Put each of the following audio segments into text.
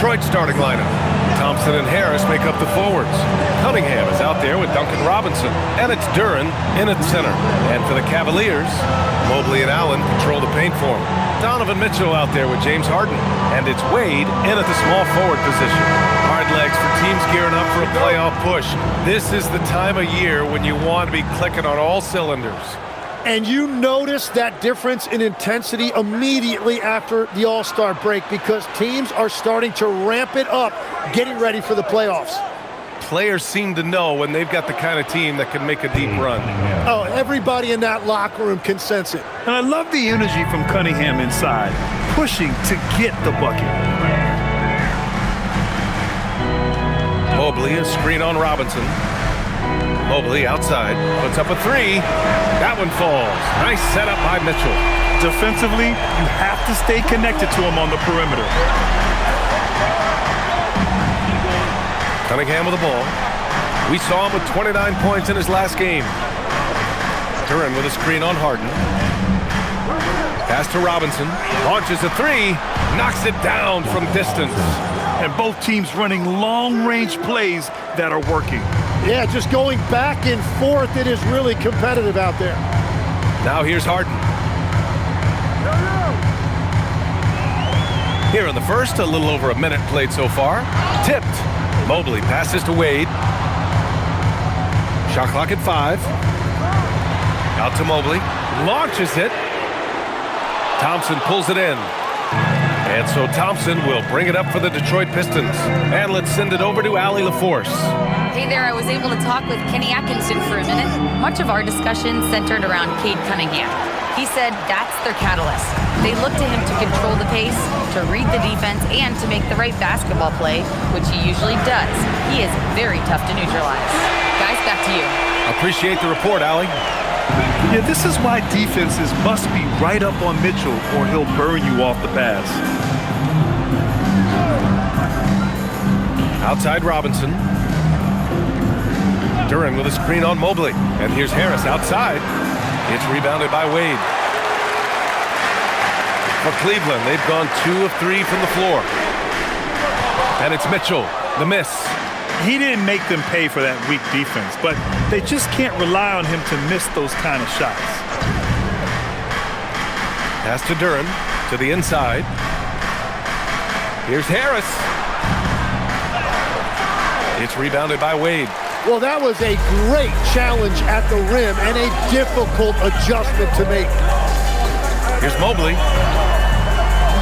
Detroit starting lineup. Thompson and Harris make up the forwards. Cunningham is out there with Duncan Robinson. And it's Duren in at center. And for the Cavaliers, Mobley and Allen control the paint for him. Donovan Mitchell out there with James Harden. And it's Wade in at the small forward position. Hard legs for teams gearing up for a playoff push. This is the time of year when you want to be clicking on all cylinders. And you notice that difference in intensity immediately after the All-Star break because teams are starting to ramp it up, getting ready for the playoffs. Players seem to know when they've got the kind of team that can make a deep run. Oh, everybody in that locker room can sense it. And I love the energy from Cunningham inside, pushing to get the bucket. Mobley, a screen on Robinson. Mobley outside, puts up a three. That one falls. Nice setup by Mitchell. Defensively, you have to stay connected to him on the perimeter. Cunningham with the ball. We saw him with 29 points in his last game. Duren with a screen on Harden. Pass to Robinson. Launches a three. Knocks it down from distance. And both teams running long-range plays that are working. Yeah, just going back and forth, it is really competitive out there. Now here's Harden. Here in the first, a little over a minute played so far. Tipped. Mobley passes to Wade. Shot clock at 5. Out to Mobley. Launches it. Thompson pulls it in. And so Thompson will bring it up for the Detroit Pistons. And let's send it over to Allie LaForce. Hey there, I was able to talk with Kenny Atkinson for a minute. Much of our discussion centered around Cade Cunningham. He said that's their catalyst. They look to him to control the pace, to read the defense, and to make the right basketball play, which he usually does. He is very tough to neutralize. Guys, back to you. Appreciate the report, Allie. Yeah, this is why defenses must be right up on Mitchell or he'll burn you off the pass. Outside Robinson. Duren with a screen on Mobley. And here's Harris outside. It's rebounded by Wade. For Cleveland, they've gone 2 of 3 from the floor. And it's Mitchell, the miss. He didn't make them pay for that weak defense, but they just can't rely on him to miss those kind of shots. Pass to Duren, to the inside. Here's Harris. It's rebounded by Wade. Well, that was a great challenge at the rim and a difficult adjustment to make. Here's Mobley.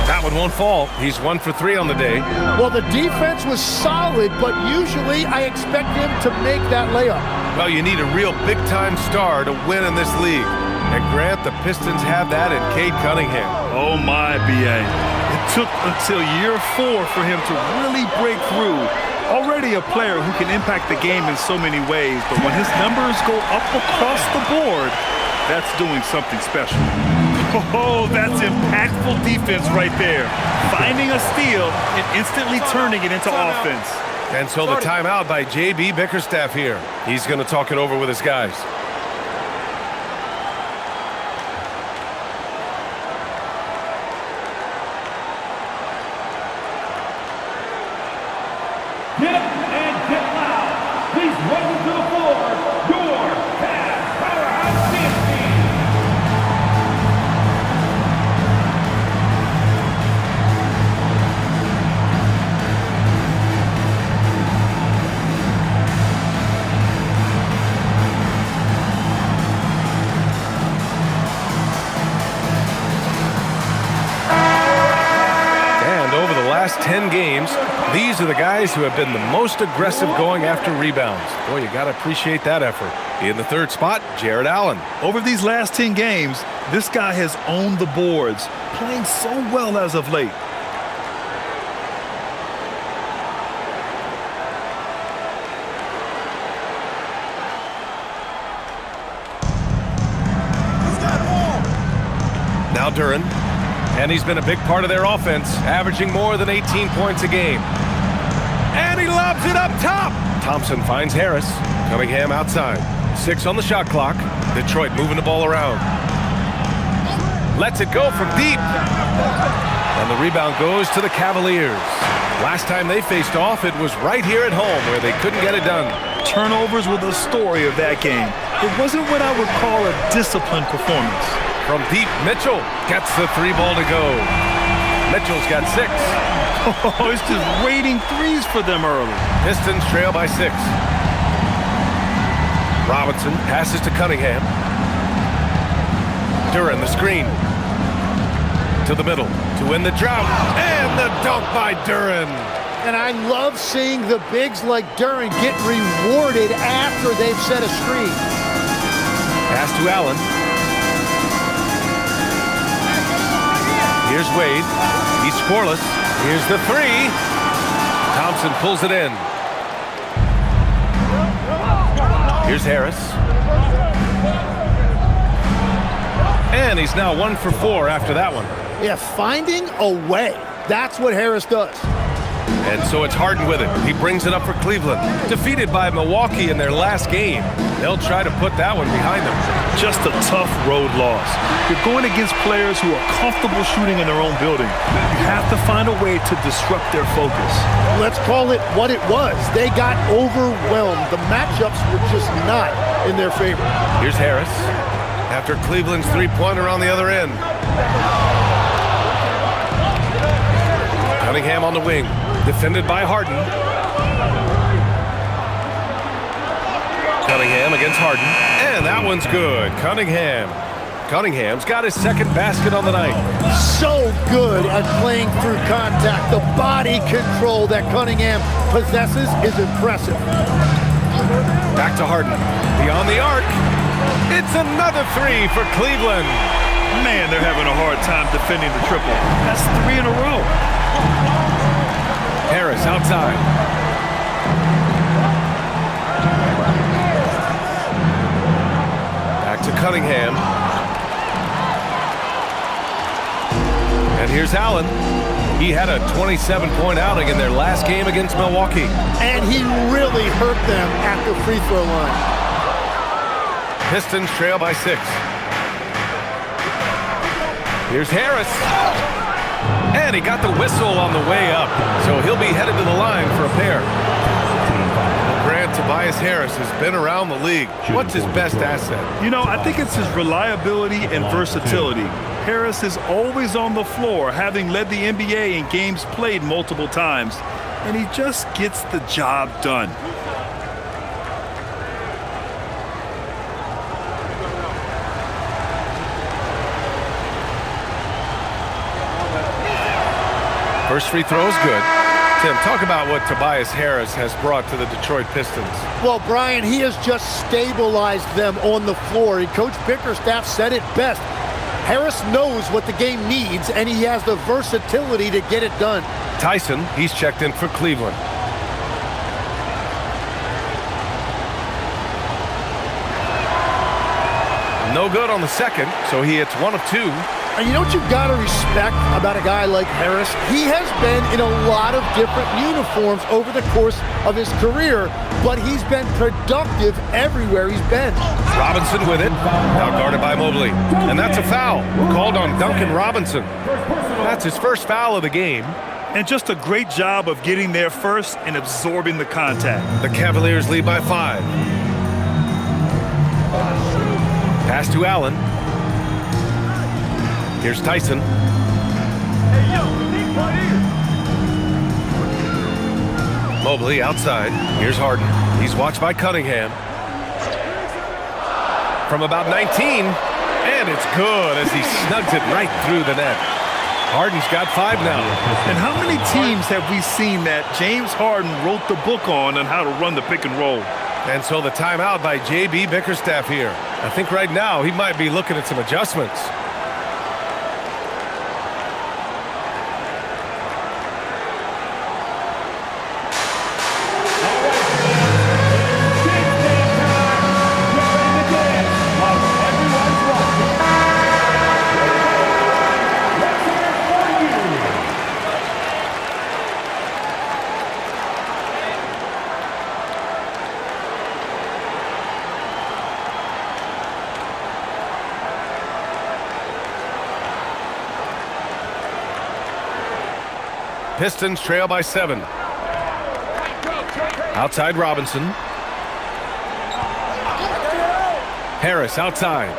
That one won't fall. He's 1 for 3 on the day. Well, the defense was solid, but usually I expect him to make that layup. Well, you need a real big-time star to win in this league. And Grant, the Pistons have that in Cade Cunningham. Oh my, B.A. It took until year 4 for him to really break through. Already a player who can impact the game in so many ways, but when his numbers go up across the board, that's doing something special. Oh, that's impactful defense right there. Finding a steal and instantly turning it into offense. And so the timeout by J.B. Bickerstaff here. He's going to talk it over with his guys. Get up and get loud. Please welcome to the floor your Cavs powerhouse dance team. And over the last 10 games, these are the guys who have been the most aggressive going after rebounds. Boy, you got to appreciate that effort. In the third spot, Jared Allen. Over these last 10 games, this guy has owned the boards, playing so well as of late. Now Duren. And he's been a big part of their offense, averaging more than 18 points a game. And he lobs it up top. Thompson finds Harris. Cunningham outside. 6 on the shot clock. Detroit moving the ball around. Lets it go from deep. And the rebound goes to the Cavaliers. Last time they faced off, it was right here at home where they couldn't get it done. Turnovers were the story of that game. It wasn't what I would call a disciplined performance. From deep, Mitchell gets the 3-ball to go. Mitchell's got 6. Oh, it's just raining threes for them early. Pistons trail by 6. Robinson passes to Cunningham. Duren, the screen. To the middle to win the drought. And the dunk by Duren. And I love seeing the bigs like Duren get rewarded after they've set a screen. Pass to Allen. Here's Wade. He's scoreless. Here's the 3. Thompson pulls it in. Here's Harris. And he's now 1 for 4 after that one. Yeah, finding a way. That's what Harris does. And so it's Harden with it. He brings it up for Cleveland. Defeated by Milwaukee in their last game. They'll try to put that one behind them. Just a tough road loss. You're going against players who are comfortable shooting in their own building. You have to find a way to disrupt their focus. Let's call it what it was. They got overwhelmed. The matchups were just not in their favor. Here's Harris. After Cleveland's 3-pointer on the other end. Cunningham on the wing. Defended by Harden. Cunningham against Harden. And that one's good. Cunningham's got his second basket on the night. So good at playing through contact. The body control that Cunningham possesses is impressive. Back to Harden. Beyond the arc. It's another 3 for Cleveland. Man, they're having a hard time defending the triple. That's 3 in a row. Harris outside. Back to Cunningham. And here's Allen. He had a 27-point outing in their last game against Milwaukee. And he really hurt them at the free throw line. Pistons trail by 6. Here's Harris. And he got the whistle on the way up. So he'll be headed to the line for a pair. Grant, Tobias Harris has been around the league. What's his best asset? You know, I think it's his reliability and versatility. Harris is always on the floor, having led the NBA in games played multiple times. And he just gets the job done. First free throw is good. Tim, talk about what Tobias Harris has brought to the Detroit Pistons. Well, Brian, he has just stabilized them on the floor. And Coach Bickerstaff said it best. Harris knows what the game needs, and he has the versatility to get it done. Tyson, he's checked in for Cleveland. No good on the second, so he hits 1 of 2. And you know what you've got to respect about a guy like Harris? He has been in a lot of different uniforms over the course of his career, but he's been productive everywhere he's been. Robinson with it, now guarded by Mobley. And that's a foul called on Duncan Robinson. That's his first foul of the game. And just a great job of getting there first and absorbing the contact. The Cavaliers lead by 5. Pass to Allen. Here's Tyson. Mobley outside. Here's Harden. He's watched by Cunningham. From about 19. And it's good as he snugs it right through the net. Harden's got 5 now. And how many teams have we seen that James Harden wrote the book on how to run the pick and roll? And so the timeout by J.B. Bickerstaff here. I think right now he might be looking at some adjustments. Pistons trail by 7. Outside Robinson. Harris outside.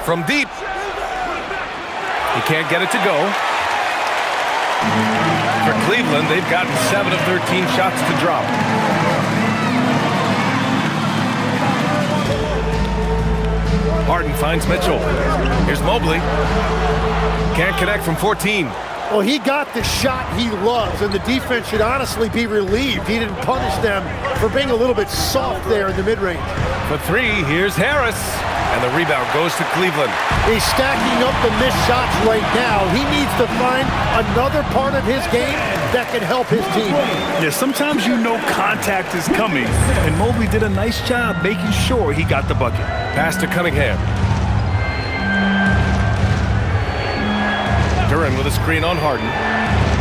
From deep. He can't get it to go. For Cleveland, they've gotten 7 of 13 shots to drop. Harden finds Mitchell. Here's Mobley. Can't connect from 14. Well, he got the shot he loves, and the defense should honestly be relieved he didn't punish them for being a little bit soft there in the mid-range. For 3, here's Harris. And the rebound goes to Cleveland. He's stacking up the missed shots right now. He needs to find another part of his game that can help his team. Yeah, sometimes you know contact is coming, and Mobley did a nice job making sure he got the bucket. Pass to Cunningham. Duren with a screen on Harden.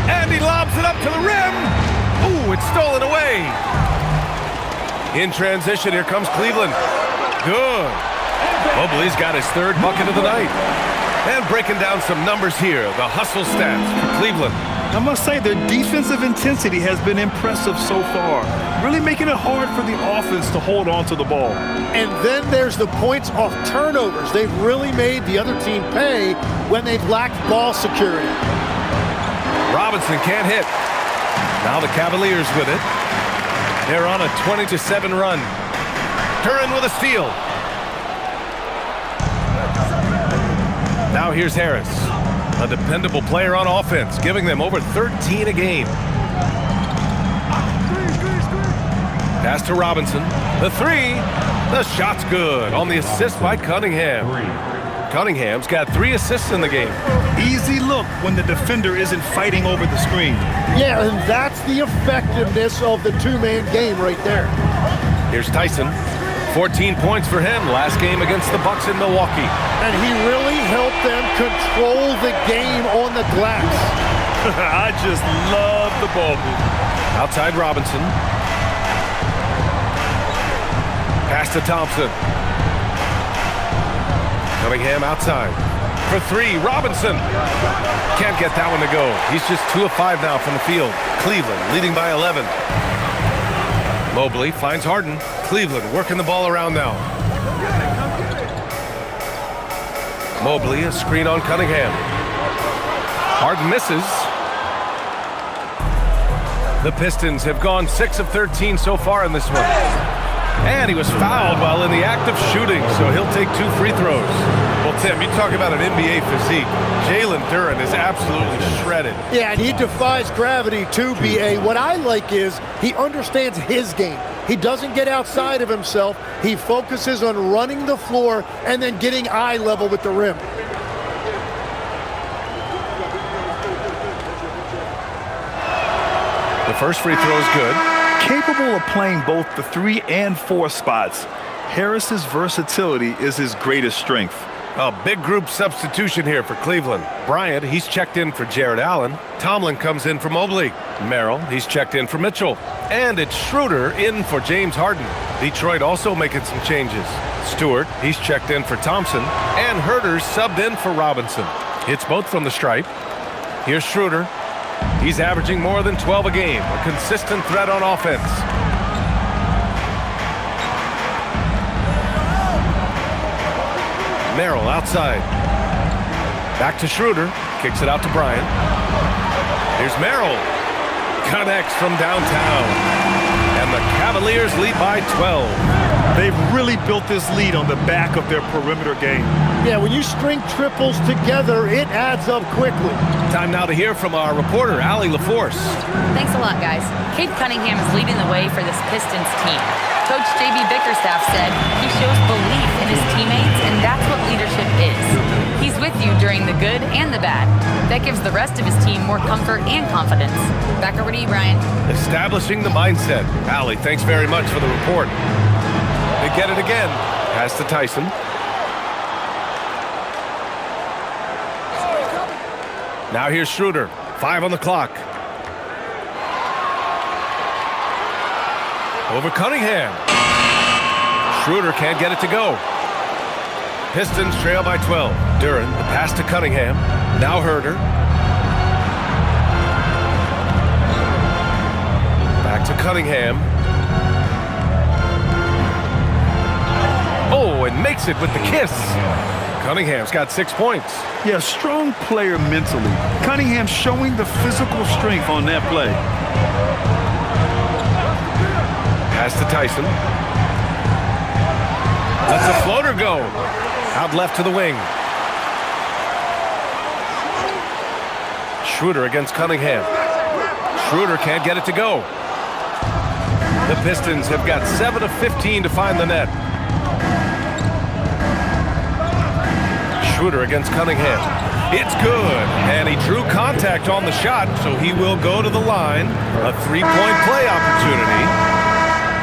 And he lobs it up to the rim. Ooh, it's stolen away. In transition, here comes Cleveland. Good. Mobley's got his 3rd bucket of the night. And breaking down some numbers here, the hustle stats for Cleveland. I must say their defensive intensity has been impressive so far, really making it hard for the offense to hold on to the ball. And then there's the points off turnovers. They've really made the other team pay when they've lacked ball security. Robinson can't hit. Now the Cavaliers with it. They're on a 20-7 run. Duren with a steal. Now here's Harris, a dependable player on offense, giving them over 13 a game. Pass to Robinson. The 3. The shot's good on the assist by Cunningham. Cunningham's got 3 assists in the game. Easy look when the defender isn't fighting over the screen. Yeah, and that's the effectiveness of the two-man game right there. Here's Tyson. 14 points for him last game against the Bucks in Milwaukee. And he really helped them control the game on the glass. I just love the ball movement. Outside Robinson. Pass to Thompson. Cunningham outside. For 3, Robinson. Can't get that one to go. He's just 2 of 5 now from the field. Cleveland leading by 11. Mobley finds Harden. Cleveland working the ball around now. Mobley, a screen on Cunningham. Harden misses. The Pistons have gone 6 of 13 so far in this one. And he was fouled while in the act of shooting, so he'll take 2 free throws. Well, Tim, you talk about an NBA physique. Jalen Duren is absolutely shredded. Yeah, and he defies gravity too, B.A. What I like is he understands his game. He doesn't get outside of himself. He focuses on running the floor and then getting eye level with the rim. The first free throw is good. Capable of playing both the 3 and 4 spots, Harris's versatility is his greatest strength. A big group substitution here for Cleveland. Bryant, he's checked in for Jared Allen. Tomlin comes in for Mobley. Merrill, he's checked in for Mitchell. And it's Schroeder in for James Harden. Detroit also making some changes. Stewart, he's checked in for Thompson. And Herter's subbed in for Robinson. Hits both from the stripe. Here's Schroeder. He's averaging more than 12 a game. A consistent threat on offense. Merrill outside. Back to Schroeder. Kicks it out to Bryant. Here's Merrill. Connects from downtown. And the Cavaliers lead by 12. They've really built this lead on the back of their perimeter game. Yeah, when you string triples together, it adds up quickly. Time now to hear from our reporter, Allie LaForce. Thanks a lot, guys. Cade Cunningham is leading the way for this Pistons team. Coach J.B. Bickerstaff said he shows belief in his teammates, and that's what leadership is. He's with you during the good and the bad. That gives the rest of his team more comfort and confidence. Back over to you, Brian. Establishing the mindset. Allie, thanks very much for the report. They get it again. Pass to Tyson. Now here's Schroeder. 5 on the clock. Over Cunningham. Schroeder can't get it to go. Pistons trail by 12. Duren, the pass to Cunningham. Now Herter. Back to Cunningham. Oh, and makes it with the kiss. Cunningham's got 6 points. Yeah, strong player mentally. Cunningham showing the physical strength on that play. Pass to Tyson. Lets a floater go. Out left to the wing. Schroeder against Cunningham. Schroeder can't get it to go. The Pistons have got 7 of 15 to find the net. Schroeder against Cunningham. It's good, and he drew contact on the shot, so he will go to the line. A 3-point play opportunity.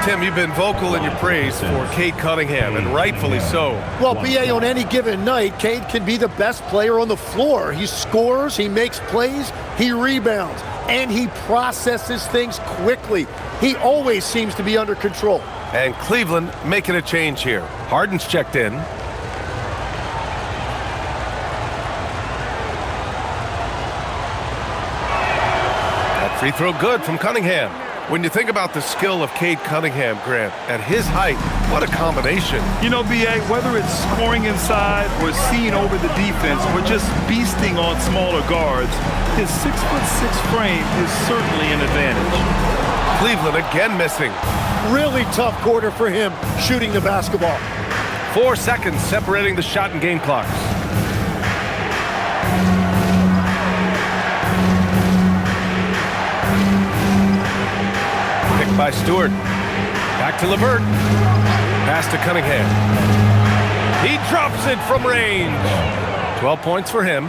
Tim, you've been vocal in your praise for Cade Cunningham, and rightfully so. Well, BA, on any given night, Cade can be the best player on the floor. He scores, he makes plays, he rebounds, and he processes things quickly. He always seems to be under control. And Cleveland making a change here. Harden's checked in. That free throw good from Cunningham. When you think about the skill of Cade Cunningham, Grant, at his height, what a combination. You know, BA, whether it's scoring inside or seeing over the defense or just beasting on smaller guards, his 6'6" frame is certainly an advantage. Cleveland again missing. Really tough quarter for him shooting the basketball. 4 seconds separating the shot and game clocks. By Stewart. Back to LeVert. Pass to Cunningham. He drops it from range. 12 points for him.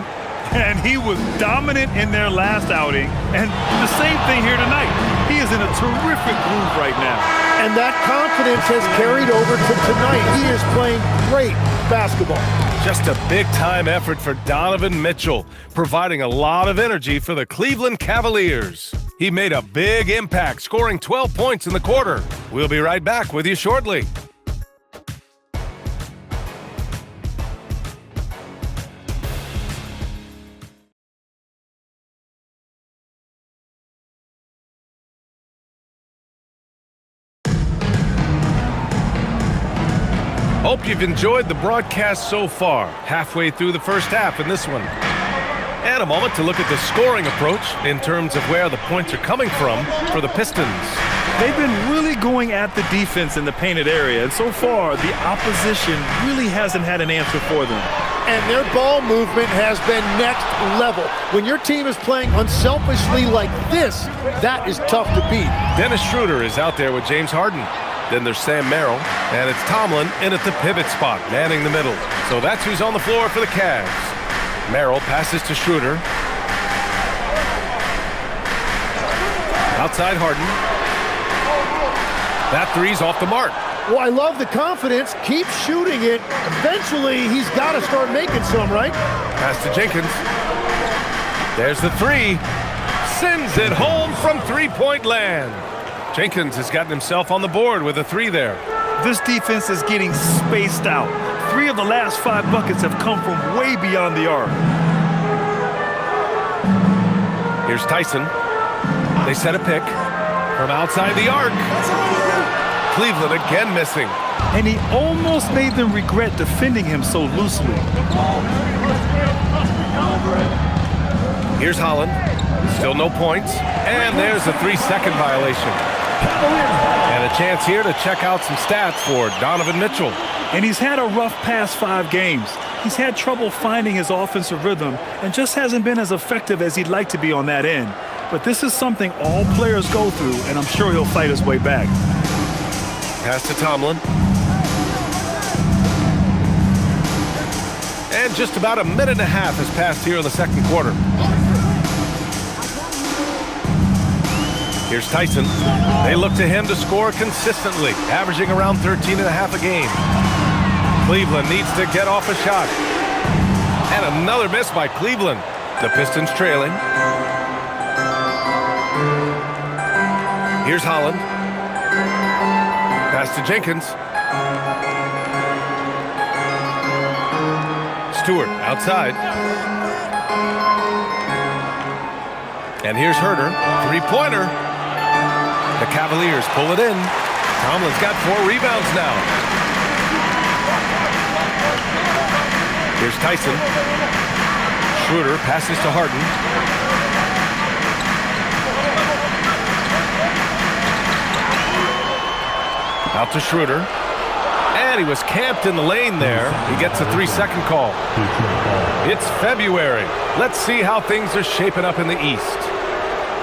And he was dominant in their last outing. And the same thing here tonight. He is in a terrific groove right now. And that confidence has carried over to tonight. He is playing great basketball. Just a big-time effort for Donovan Mitchell, providing a lot of energy for the Cleveland Cavaliers. He made a big impact, scoring 12 points in the quarter. We'll be right back with you shortly. Hope you've enjoyed the broadcast so far. Halfway through the first half in this one. And a moment to look at the scoring approach in terms of where the points are coming from for the Pistons. They've been really going at the defense in the painted area, and so far, the opposition really hasn't had an answer for them. And their ball movement has been next level. When your team is playing unselfishly like this, that is tough to beat. Dennis Schroeder is out there with James Harden. Then there's Sam Merrill, and it's Tomlin in at the pivot spot, manning the middle. So that's who's on the floor for the Cavs. Merrill passes to Schroeder. Outside Harden. That three's off the mark. Well, I love the confidence. Keep shooting it. Eventually, he's got to start making some, right? Pass to Jenkins. There's the three. Sends it home from three-point land. Jenkins has gotten himself on the board with a three there. This defense is getting spaced out. 3 of the last 5 buckets have come from way beyond the arc. Here's Tyson. They set a pick from outside the arc. Cleveland again missing. And he almost made them regret defending him so loosely. Here's Holland. Still no points. And there's a 3-second violation. And a chance here to check out some stats for Donovan Mitchell. And he's had a rough past 5 games. He's had trouble finding his offensive rhythm and just hasn't been as effective as he'd like to be on that end. But this is something all players go through, and I'm sure he'll fight his way back. Pass to Tomlin. And just about a minute and a half has passed here in the second quarter. Here's Tyson. They look to him to score consistently, averaging around 13.5 a game. Cleveland needs to get off a shot. And another miss by Cleveland. The Pistons trailing. Here's Holland. Pass to Jenkins. Stewart outside. And here's Herter. Three-pointer. The Cavaliers pull it in. Tomlin's got 4 rebounds now. Here's Tyson. Schroeder passes to Harden. Out to Schroeder. And he was camped in the lane there. He gets a 3-second call. It's February. Let's see how things are shaping up in the East.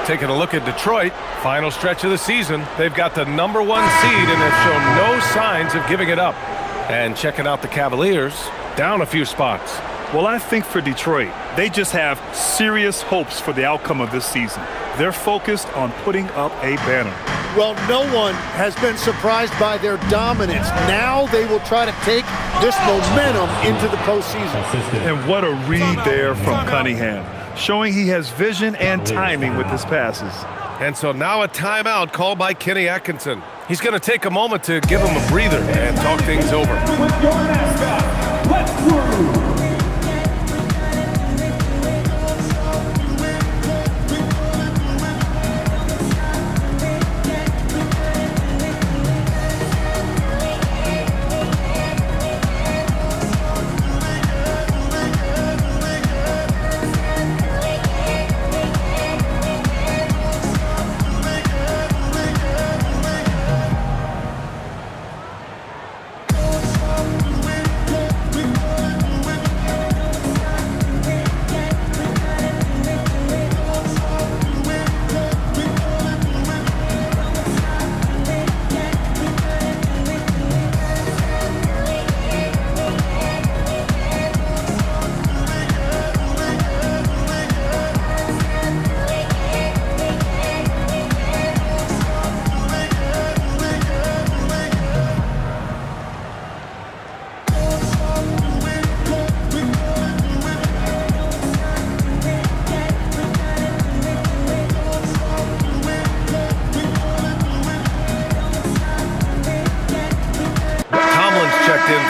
Taking a look at Detroit, final stretch of the season. They've got the #1 seed and have shown no signs of giving it up. And checking out the Cavaliers, down a few spots. Well, I think for Detroit, they just have serious hopes for the outcome of this season. They're focused on putting up a banner. Well, no one has been surprised by their dominance. Now they will try to take this momentum into the postseason. And what a read there from Cunningham, showing he has vision and timing with his passes. And so now a timeout called by Kenny Atkinson. He's going to take a moment to give him a breather and talk things over. With your mascot, let's groove.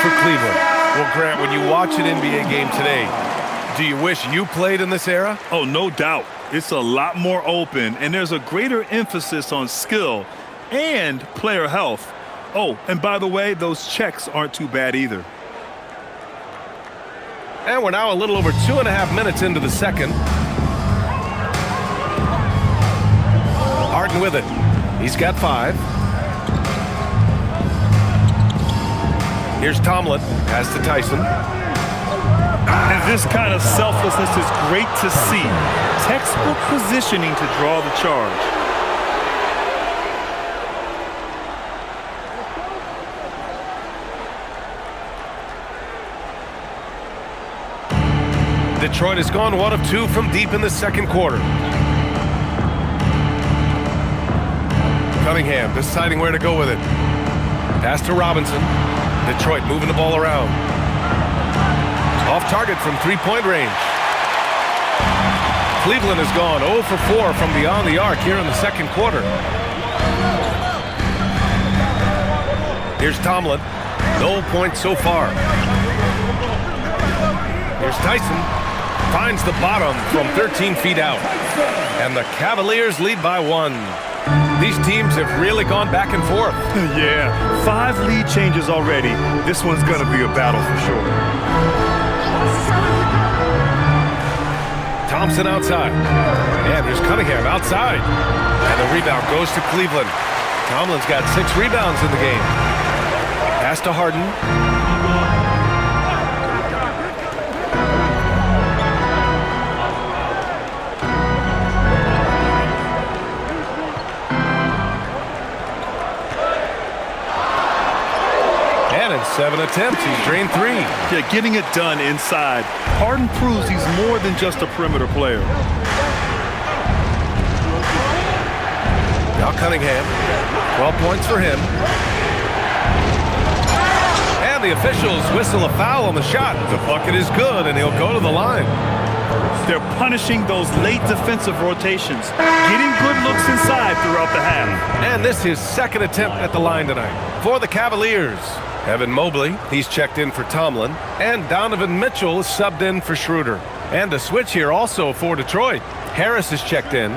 For Cleveland. Well, Grant, when you watch an NBA game today, do you wish you played in this era? Oh, no doubt. It's a lot more open, and there's a greater emphasis on skill and player health. Oh, and by the way, those checks aren't too bad either. And we're now a little over 2.5 minutes into the second. Harden with it. He's got 5. Here's Tomlin, pass to Tyson. And this kind of selflessness is great to see. Textbook positioning to draw the charge. Detroit has gone 1 of 2 from deep in the second quarter. Cunningham deciding where to go with it. Pass to Robinson. Detroit moving the ball around. Off target from 3-point range. Cleveland has gone 0 for 4 from beyond the arc here in the second quarter. Here's Tomlin. No points so far. Here's Tyson. Finds the bottom from 13 feet out. And the Cavaliers lead by 1. These teams have really gone back and forth. Yeah, 5 lead changes already. This one's going to be a battle for sure. Thompson outside. And here's Cunningham outside. And the rebound goes to Cleveland. Tomlin's got 6 rebounds in the game. Pass to Harden. And in 7 attempts, he's drained 3. Yeah, getting it done inside. Harden proves he's more than just a perimeter player. Now Cunningham, 12 points for him. And the officials whistle a foul on the shot. The bucket is good, and he'll go to the line. They're punishing those late defensive rotations, getting good looks inside throughout the half. And this is his second attempt at the line tonight for the Cavaliers. Evan Mobley, he's checked in for Tomlin. And Donovan Mitchell is subbed in for Schroeder. And a switch here also for Detroit. Harris is checked in.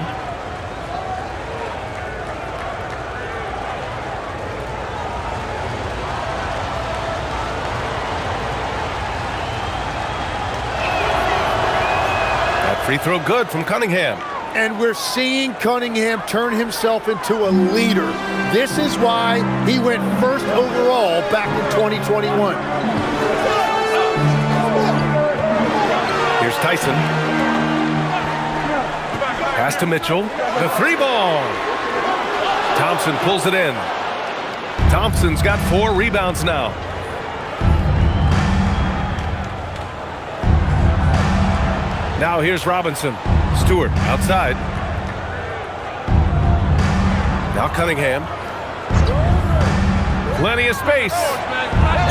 Free throw good from Cunningham. And we're seeing Cunningham turn himself into a leader. This is why he went first overall back in 2021. Here's Tyson. Pass to Mitchell. The three ball. Thompson pulls it in. Thompson's got 4 rebounds now. Now here's Robinson. Stewart outside. Now Cunningham. Plenty of space.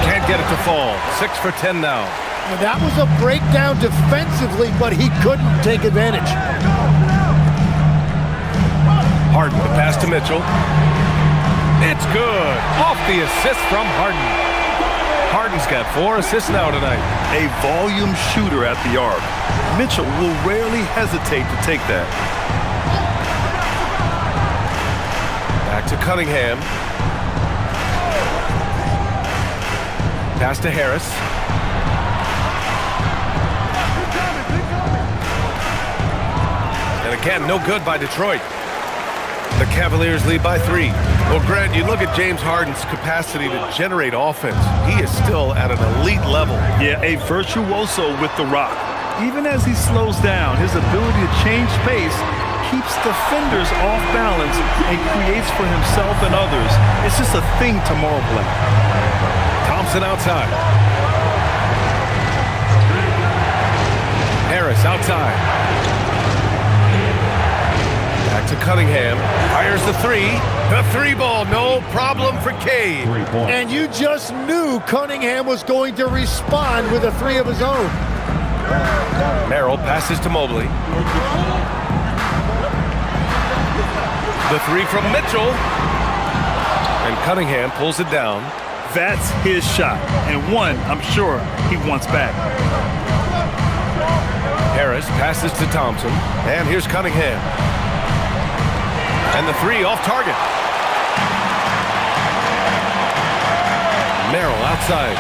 Can't get it to fall. 6 for 10 now. And that was a breakdown defensively, but he couldn't take advantage. Harden, the pass to Mitchell. It's good. Off the assist from Harden. Harden's got 4 assists now tonight. A volume shooter at the arc. Mitchell will rarely hesitate to take that. Back to Cunningham. Pass to Harris. And again, no good by Detroit. The Cavaliers lead by 3. Well, Grant, you look at James Harden's capacity to generate offense. He is still at an elite level. Yeah, a virtuoso with the rock. Even as he slows down, his ability to change pace keeps defenders off balance and creates for himself and others. It's just a thing to marvel at. Thompson outside. Harris outside. Back to Cunningham. Fires the 3. The 3 ball, no problem for Cade. And you just knew Cunningham was going to respond with a 3 of his own. Merrill passes to Mobley. The 3 from Mitchell. And Cunningham pulls it down. That's his shot, and one I'm sure he wants back. Harris passes to Thompson. And here's Cunningham. And the 3 off target. Merrill outside.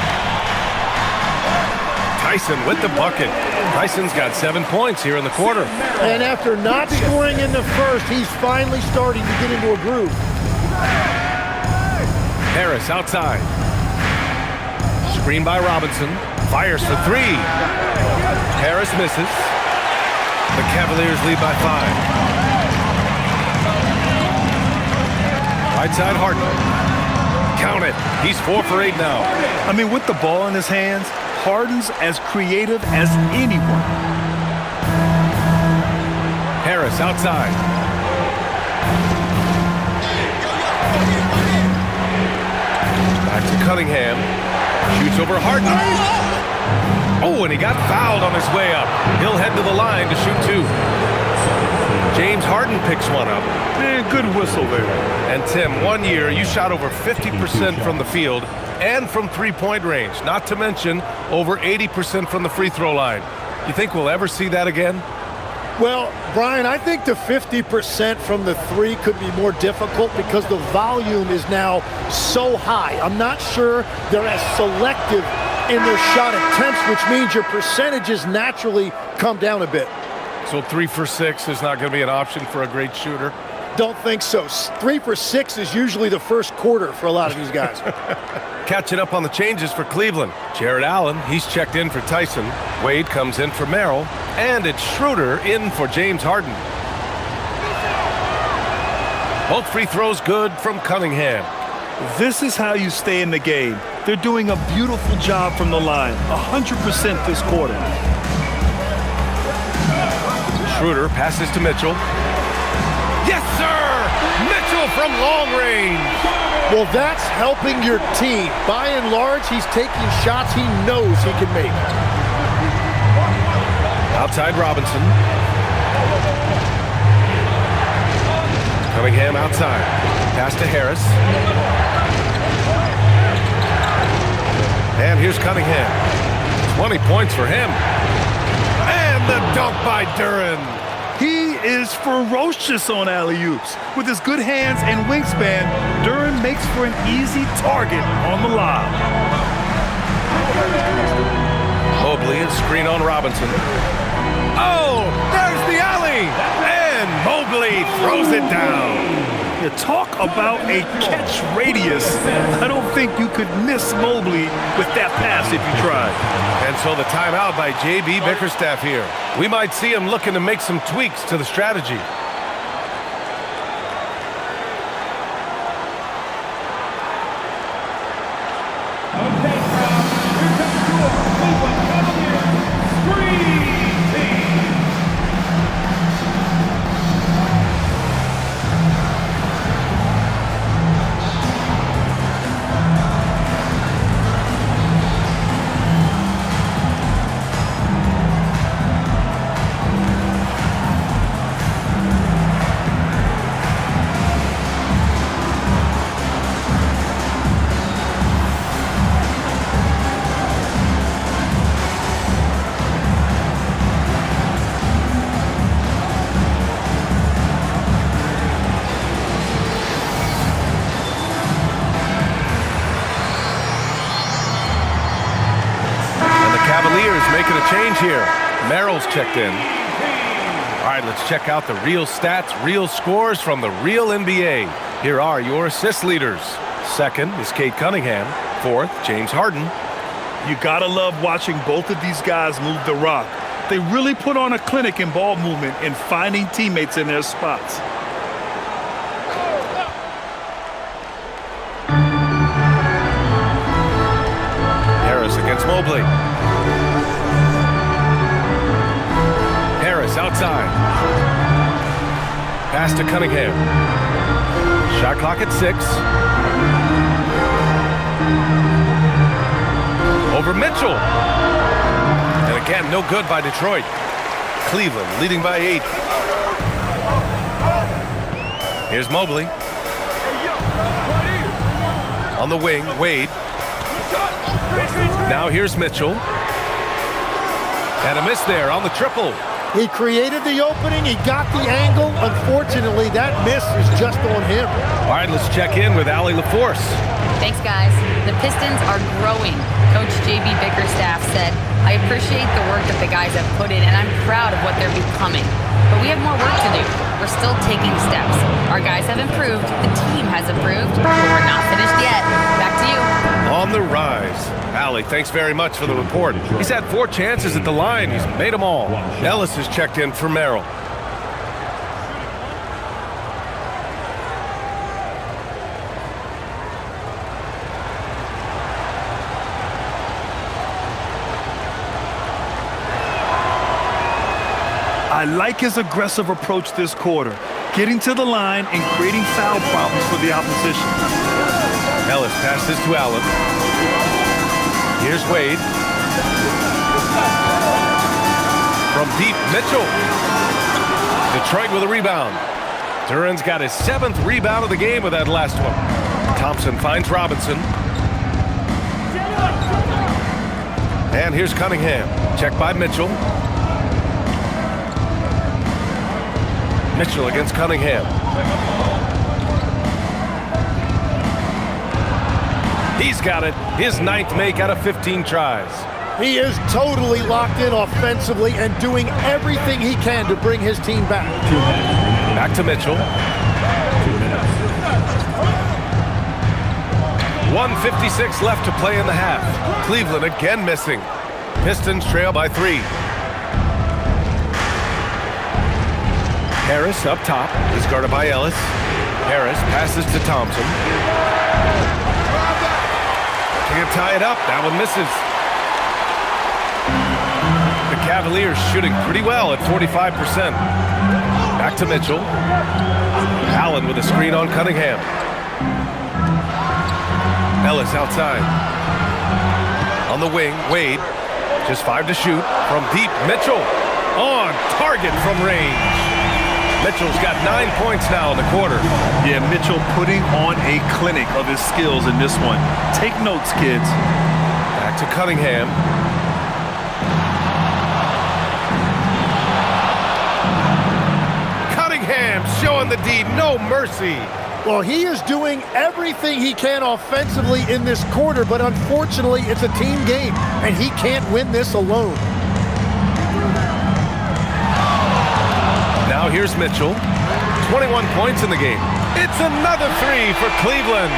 Tyson with the bucket. Tyson's got 7 points here in the quarter. And after not scoring in the first, he's finally starting to get into a groove. Harris outside. Screen by Robinson. Fires for 3. Harris misses. The Cavaliers lead by 5. Right side Harden. Count it. He's 4 for 8 now. I mean, with the ball in his hands, Harden's as creative as anyone. Harris outside. Back to Cunningham. Shoots over Harden. Oh, and he got fouled on his way up. He'll head to the line to shoot 2. James Harden picks one up. Good whistle there. And Tim, 1 year, you shot over 50% from the field and from three-point range, not to mention over 80% from the free throw line. You think we'll ever see that again? Well, Brian, I think the 50% from the 3 could be more difficult because the volume is now so high. I'm not sure they're as selective in their shot attempts, which means your percentages naturally come down a bit. So 3 for 6 is not going to be an option for a great shooter? Don't think so. 3 for 6 is usually the first quarter for a lot of these guys. Catching up on the changes for Cleveland. Jared Allen, he's checked in for Tyson. Wade comes in for Merrill. And it's Schroeder in for James Harden. Both free throws good from Cunningham. This is how you stay in the game. They're doing a beautiful job from the line. 100% this quarter. Schroeder passes to Mitchell. Yes, sir! Mitchell from long range. Well, that's helping your team. By and large, he's taking shots he knows he can make. Outside Robinson. Cunningham outside. Pass to Harris. And here's Cunningham. 20 points for him. And the dunk by Duren. He is ferocious on alley-oops. With his good hands and wingspan, Duren makes for an easy target on the lob. Mobley and screen on Robinson. Oh, there's the alley. And Mobley throws it down. You talk about a catch radius. I don't think you could miss Mobley with that pass if you tried. And so the timeout by J.B. Bickerstaff here. We might see him looking to make some tweaks to the strategy. Okay, crowd. Here comes your Cleveland Cavaliers Scream Team. Cavaliers making a change here. Merrill's checked in. All right, let's check out the real stats, real scores from the real NBA. Here are your assist leaders. Second is Cade Cunningham. Fourth, James Harden. You gotta love watching both of these guys move the rock. They really put on a clinic in ball movement and finding teammates in their spots. Harris against Mobley. Harris outside. Pass to Cunningham. Shot clock at 6. Over Mitchell. And again, no good by Detroit. Cleveland leading by 8. Here's Mobley. On the wing, Wade. Now here's Mitchell. And a miss there on the triple. He created the opening. He got the angle. Unfortunately, that miss is just on him. All right, let's check in with Allie LaForce. Thanks, guys. The Pistons are growing. Coach J.B. Bickerstaff said, I appreciate the work that the guys have put in, and I'm proud of what they're becoming. But we have more work to do. We're still taking steps. Our guys have improved. The team has improved. But we're not finished yet. Back to you. On the rise. Allie, thanks very much for the report. He's had 4 chances at the line. He's made them all. Ellis has checked in for Merrill. I like his aggressive approach this quarter, getting to the line and creating foul problems for the opposition. Ellis passes to Allen. Here's Wade. From deep, Mitchell. Detroit with a rebound. Duran's got his 7th rebound of the game with that last one. Thompson finds Robinson. And here's Cunningham. Checked by Mitchell. Mitchell against Cunningham. He's got it. His 9th make out of 15 tries. He is totally locked in offensively and doing everything he can to bring his team back. Back to Mitchell. 1:56 left to play in the half. Cleveland again missing. Pistons trail by 3. Harris up top is guarded by Ellis. Harris passes to Thompson. Can't tie it up. That one misses. The Cavaliers shooting pretty well at 45%. Back to Mitchell. Allen with a screen on Cunningham. Ellis outside. On the wing, Wade. Just 5 to shoot. From deep, Mitchell. On target from range. Mitchell's got 9 points now in the quarter. Yeah, Mitchell putting on a clinic of his skills in this one. Take notes, kids. Back to Cunningham. Cunningham showing the D, no mercy. Well, he is doing everything he can offensively in this quarter, but unfortunately, it's a team game, and he can't win this alone. Now here's Mitchell. 21 points in the game. It's another three for Cleveland.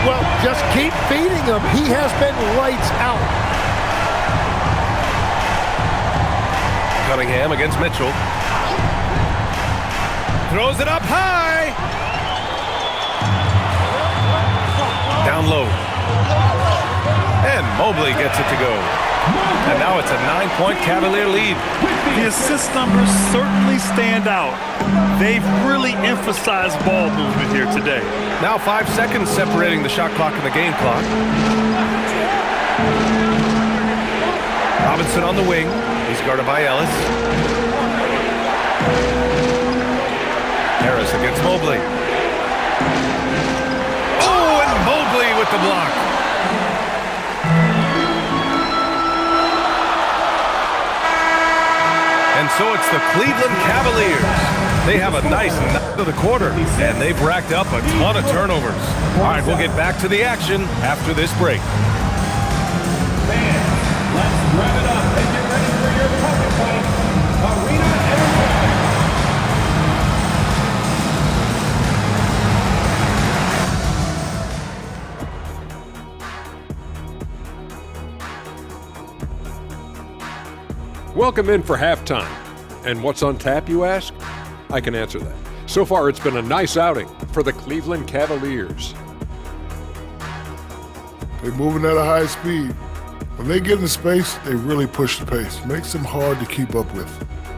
Well, just keep feeding him. He has been lights out. Cunningham against Mitchell. Throws it up high. Down low. And Mobley gets it to go. And now it's a 9-point Cavalier lead. The assist numbers certainly stand out. They've really emphasized ball movement here today. Now 5 seconds separating the shot clock and the game clock. Robinson on the wing. He's guarded by Ellis. Harris against Mobley. Oh, and Mobley with the block. And so it's the Cleveland Cavaliers. They have a nice night of the quarter, and they've racked up a ton of turnovers. All right, we'll get back to the action after this break. Fans, let's rev it up and get ready for your puppet fight. Arena Entertainment. Welcome in for halftime. And what's on tap, you ask? I can answer that. So far, it's been a nice outing for the Cleveland Cavaliers. They're moving at a high speed. When they get in space, they really push the pace. Makes them hard to keep up with.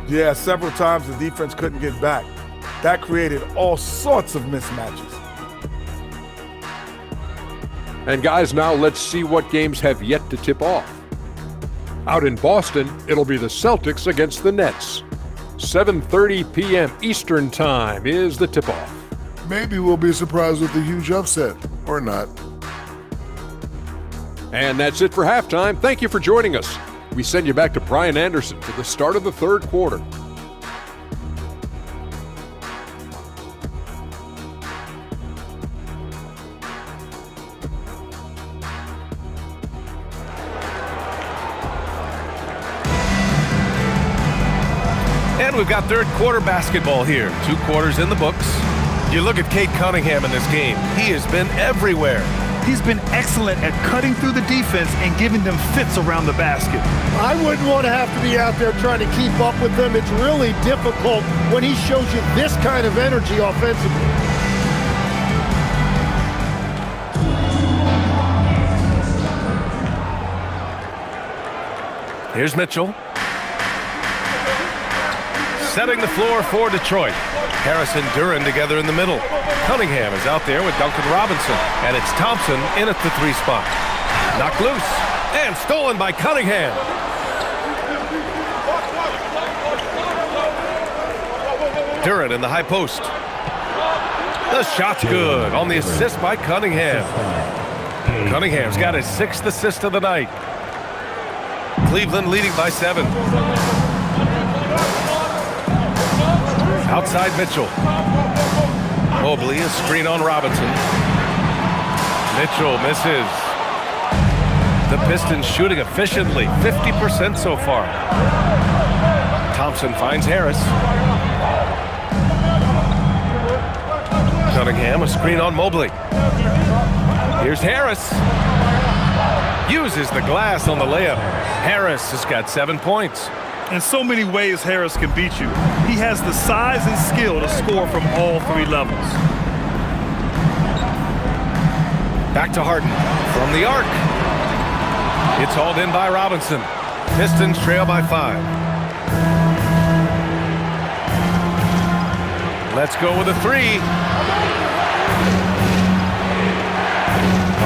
Yeah, several times the defense couldn't get back. That created all sorts of mismatches. And guys, now let's see what games have yet to tip off. Out in Boston, it'll be the Celtics against the Nets. 7:30 p.m. Eastern Time is the tip-off. Maybe we'll be surprised with a huge upset, or not. And that's it for halftime. Thank you for joining us. We send you back to Brian Anderson for the start of the third quarter. And we've got third quarter basketball here. 2 quarters in the books. You look at Cade Cunningham in this game. He has been everywhere. He's been excellent at cutting through the defense and giving them fits around the basket. I wouldn't want to have to be out there trying to keep up with him. It's really difficult when he shows you this kind of energy offensively. Here's Mitchell. Setting the floor for Detroit. Harris and Duren together in the middle. Cunningham is out there with Duncan Robinson. And it's Thompson in at the 3 spot. Knocked loose. And stolen by Cunningham. Duren in the high post. The shot's good on the assist by Cunningham. Cunningham's got his 6th assist of the night. Cleveland leading by 7. Outside Mitchell. Mobley, a screen on Robinson. Mitchell misses. The Pistons shooting efficiently, 50% so far. Thompson finds Harris. Cunningham, a screen on Mobley. Here's Harris. Uses the glass on the layup. Harris has got 7 points. In so many ways, Harris can beat you. He has the size and skill to score from all 3 levels. Back to Harden from the arc. It's hauled in by Robinson. Pistons trail by 5. Let's go with a 3.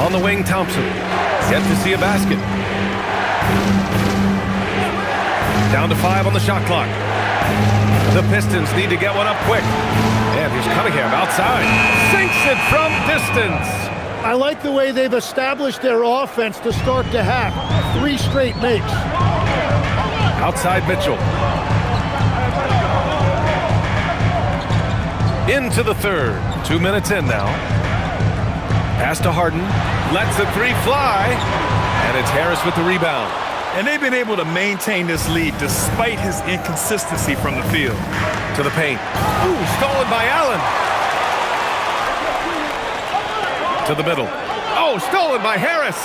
On the wing, Thompson. Yet to see a basket. Down to 5 on the shot clock. The Pistons need to get one up quick. And here's Cunningham outside. Sinks it from distance. I like the way they've established their offense to start the half. 3 straight makes. Outside Mitchell. Into the third. 2 minutes in now. Pass to Harden. Lets the 3 fly. And it's Harris with the rebound. And they've been able to maintain this lead despite his inconsistency from the field. To the paint. Ooh, stolen by Allen. To the middle. Oh, stolen by Harris.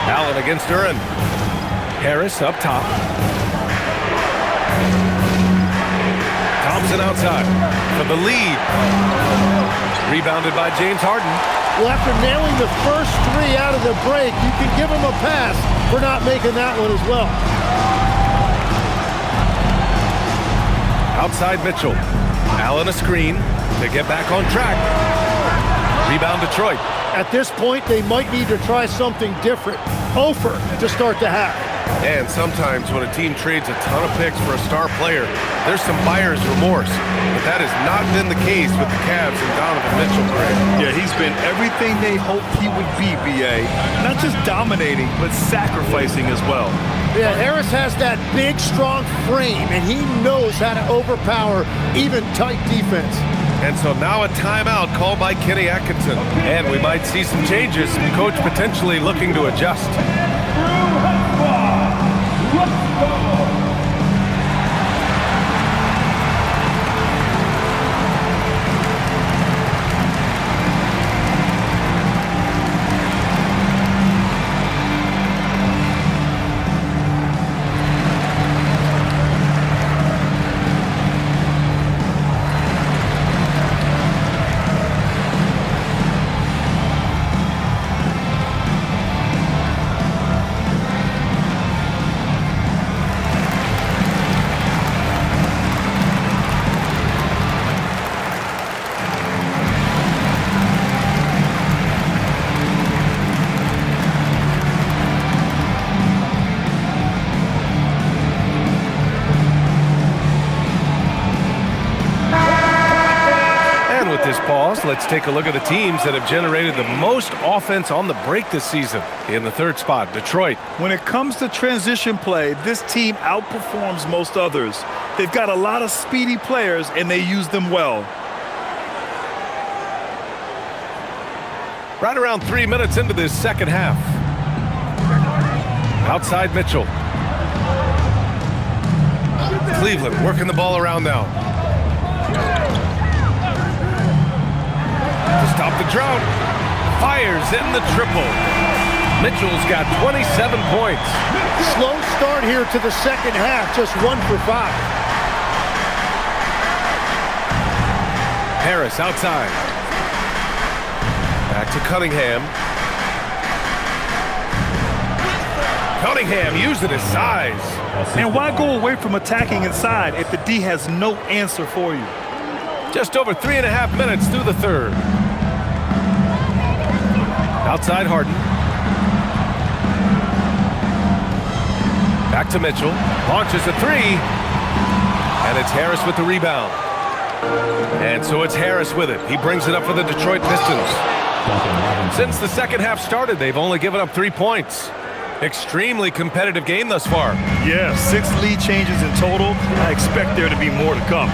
Allen against Duren. Harris up top. Thompson outside for the lead. Rebounded by James Harden. Well, after nailing the first 3 out of the break, you can give him a pass for not making that one as well. Outside Mitchell. Allen a screen to get back on track. Rebound Detroit. At this point, they might need to try something different. Ofer to start the half. And sometimes when a team trades a ton of picks for a star player, there's some buyer's remorse. But that has not been the case with the Cavs and Donovan Mitchell, Greg. Yeah, he's been everything they hoped he would be, BA. Not just dominating, but sacrificing as well. Yeah, Harris has that big, strong frame, and he knows how to overpower even tight defense. And so now a timeout called by Kenny Atkinson. And we might see some changes. Coach potentially looking to adjust. Let's take a look at the teams that have generated the most offense on the break this season. In the third spot, Detroit. When it comes to transition play, this team outperforms most others. They've got a lot of speedy players, and they use them well. Right around 3 minutes into this second half. Outside Mitchell. Cleveland working the ball around now. To stop the drought. Fires in the triple. Mitchell's got 27 points. Slow start here to the second half, just 1 for 5. Harris outside. Back to Cunningham. Cunningham using his size. And why go away from attacking inside if the D has no answer for you? Just over 3.5 minutes through the third. Outside Harden. Back to Mitchell. Launches a 3. And it's Harris with the rebound. And so it's Harris with it. He brings it up for the Detroit Pistons. Since the second half started, they've only given up 3 points. Extremely competitive game thus far. Yeah, 6 lead changes in total. I expect there to be more to come.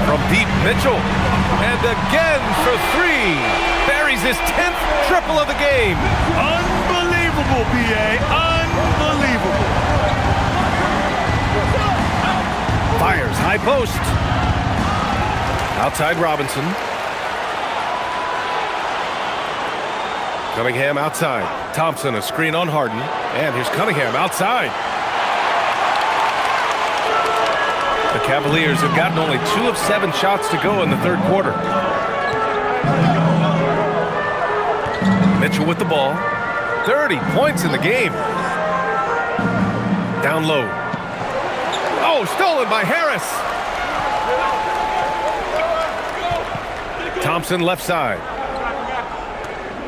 From deep, Mitchell. And again for 3. Buries his 10th triple of the game. Unbelievable, BA. Unbelievable. Fires high post. Outside Robinson. Cunningham outside. Thompson a screen on Harden. And here's Cunningham outside. The Cavaliers have gotten only 2 of 7 shots to go in the third quarter. Mitchell with the ball. 30 points in the game. Down low. Oh, stolen by Harris. Thompson left side.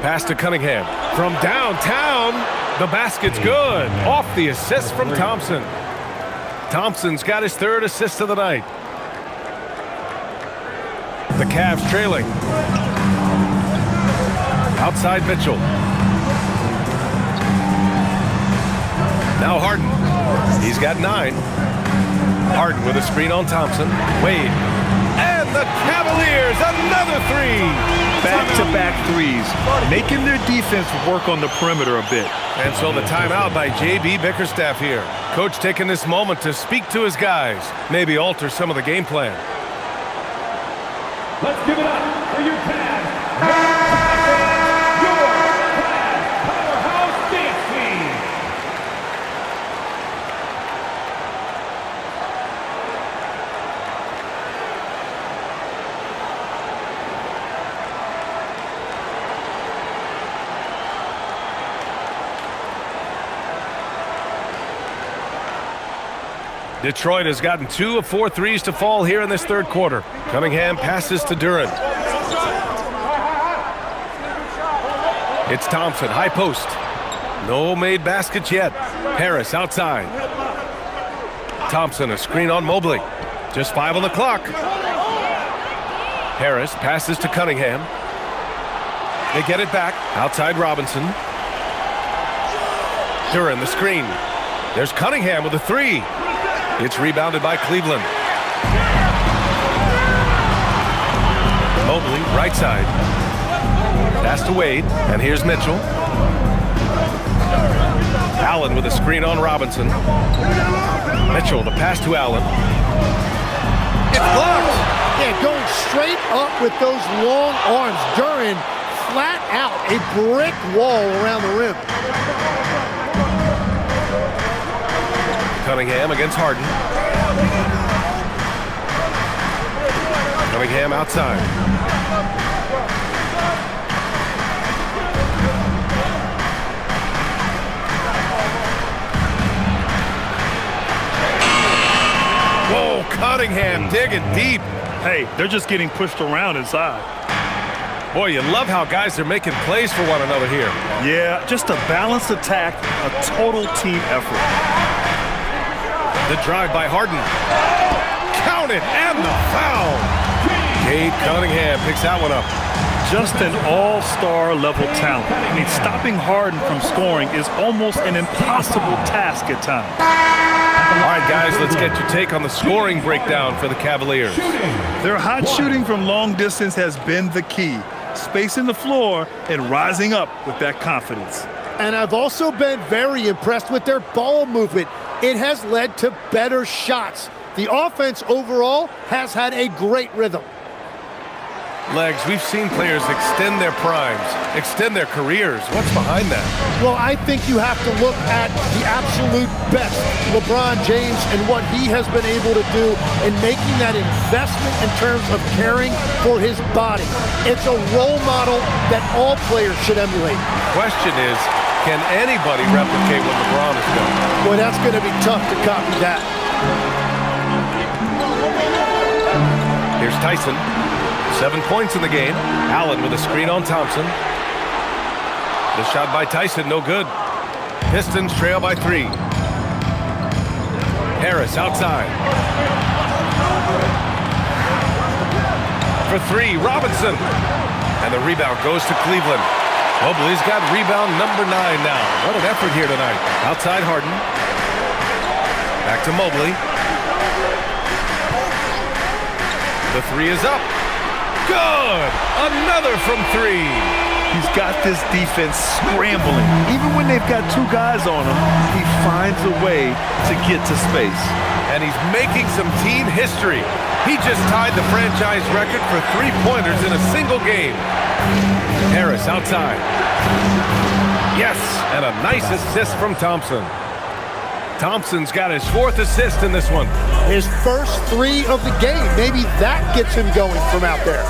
Pass to Cunningham. From downtown, the basket's good. Off the assist from Thompson. Thompson's got his 3rd assist of the night. The Cavs trailing. Outside Mitchell. Now Harden. He's got 9. Harden with a screen on Thompson. Wade. And the Cavaliers, another 3. back-to-back threes, making their defense work on the perimeter a bit. And so the timeout by J.B. Bickerstaff here. Coach taking this moment to speak to his guys, maybe alter some of the game plan. Let's give it up for your Cavs. Powerhouse dance team. Detroit has gotten 2 of 4 threes to fall here in this third quarter. Cunningham passes to Duren. It's Thompson, high post. No made baskets yet. Harris outside. Thompson, a screen on Mobley. Just 5 on the clock. Harris passes to Cunningham. They get it back. Outside Robinson. Duren, the screen. There's Cunningham with a 3. It's rebounded by Cleveland. Mobley, right side. Pass to Wade, and here's Mitchell. Allen with a screen on Robinson. Mitchell, the pass to Allen. It's blocked! Yeah, going straight up with those long arms. Duren flat out, a brick wall around the rim. Cunningham against Harden. Cunningham outside. Whoa, Cunningham digging deep. Hey, they're just getting pushed around inside. Boy, you love how guys are making plays for one another here. Yeah, just a balanced attack, a total team effort. The drive by Harden. Count it, and the foul. Cade Cunningham picks that one up. Just an all-star level talent. I mean, stopping Harden from scoring is almost an impossible task at times. All right, guys, let's get your take on the scoring breakdown for the Cavaliers. Their hot shooting from long distance has been the key. Spacing the floor and rising up with that confidence. And I've also been very impressed with their ball movement. It has led to better shots. The offense overall has had a great rhythm. Legs, we've seen players extend their primes, extend their careers. What's behind that? Well, I think you have to look at the absolute best, LeBron James, and what he has been able to do in making that investment in terms of caring for his body. It's a role model that all players should emulate. Question is, can anybody replicate what LeBron has done? Boy, that's going to be tough to copy that. Here's Tyson. 7 points in the game. Allen with a screen on Thompson. The shot by Tyson, no good. Pistons trail by 3. Harris outside. For 3, Robinson. And the rebound goes to Cleveland. Mobley's got rebound number 9 now. What an effort here tonight. Outside Harden. Back to Mobley. The 3 is up. Good! Another from 3. He's got this defense scrambling. Even when they've got 2 guys on him, he finds a way to get to space. And he's making some team history. He just tied the franchise record for 3-pointers in a single game. Harris outside. Yes, and a nice assist from Thompson. Thompson's got his 4th assist in this one. His first 3 of the game. Maybe that gets him going from out there.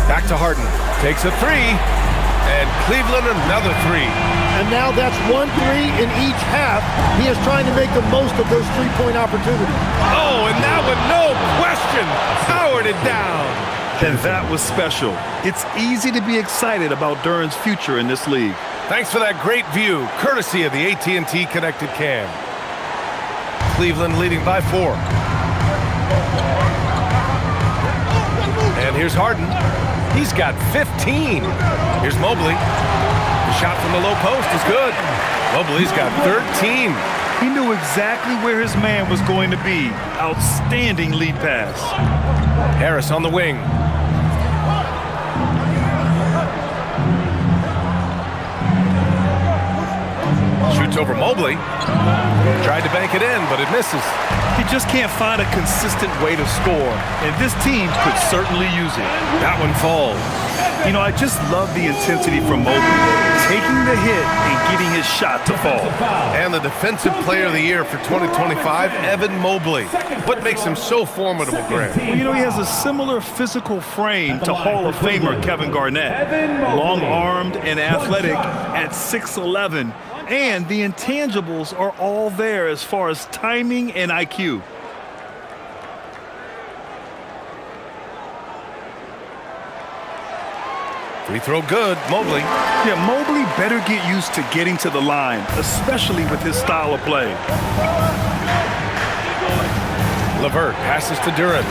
Back to Harden. Takes a 3. And Cleveland another 3. And now that's 1 3 in each half. He is trying to make the most of those 3-point opportunities. Oh, and that one, no question, powered it down. And that was special. It's easy to be excited about Duren's future in this league. Thanks for that great view, courtesy of the AT&T Connected Cam. Cleveland leading by 4. And here's Harden. He's got 15. Here's Mobley. The shot from the low post is good. Mobley's got 13. He knew exactly where his man was going to be. Outstanding lead pass. Harris on the wing. Switch over Mobley. Tried to bank it in, but it misses. He just can't find a consistent way to score, and this team could certainly use it. That one falls. You know, I just love the intensity from Mobley, taking the hit and getting his shot to fall. And the Defensive Player of the Year for 2025, Evan Mobley. What makes him so formidable, Grant? Well, you know, he has a similar physical frame to Hall of Famer Kevin Garnett. Long-armed and athletic at 6'11", and the intangibles are all there as far as timing and IQ. Free throw good, Mobley. Yeah, Mobley better get used to getting to the line, especially with his style of play. LeVert passes to Duren.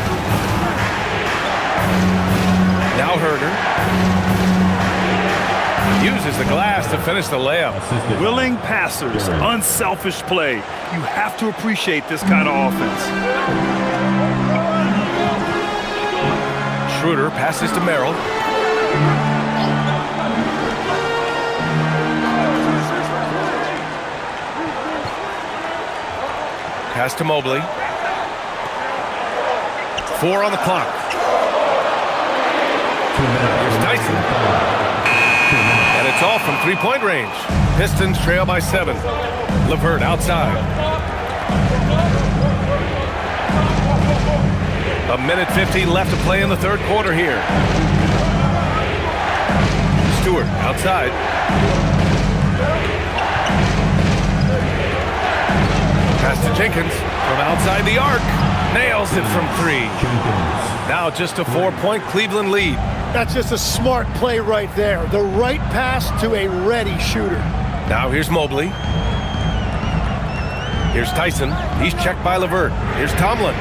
Now Herder. Uses the glass to finish the layup. Willing passers, unselfish play. You have to appreciate this kind of offense. Schroeder passes to Merrill. Pass to Mobley. 4 on the clock. Here's Tyson. And it's off from three-point range. Pistons trail by 7. LeVert outside. 1:50 left to play in the third quarter here. Stewart outside. Pass to Jenkins from outside the arc. Nails it from 3. Now just a 4-point Cleveland lead. That's just a smart play right there. The right pass to a ready shooter. Now here's Mobley. Here's Tyson. He's checked by LeVert. Here's Tomlin.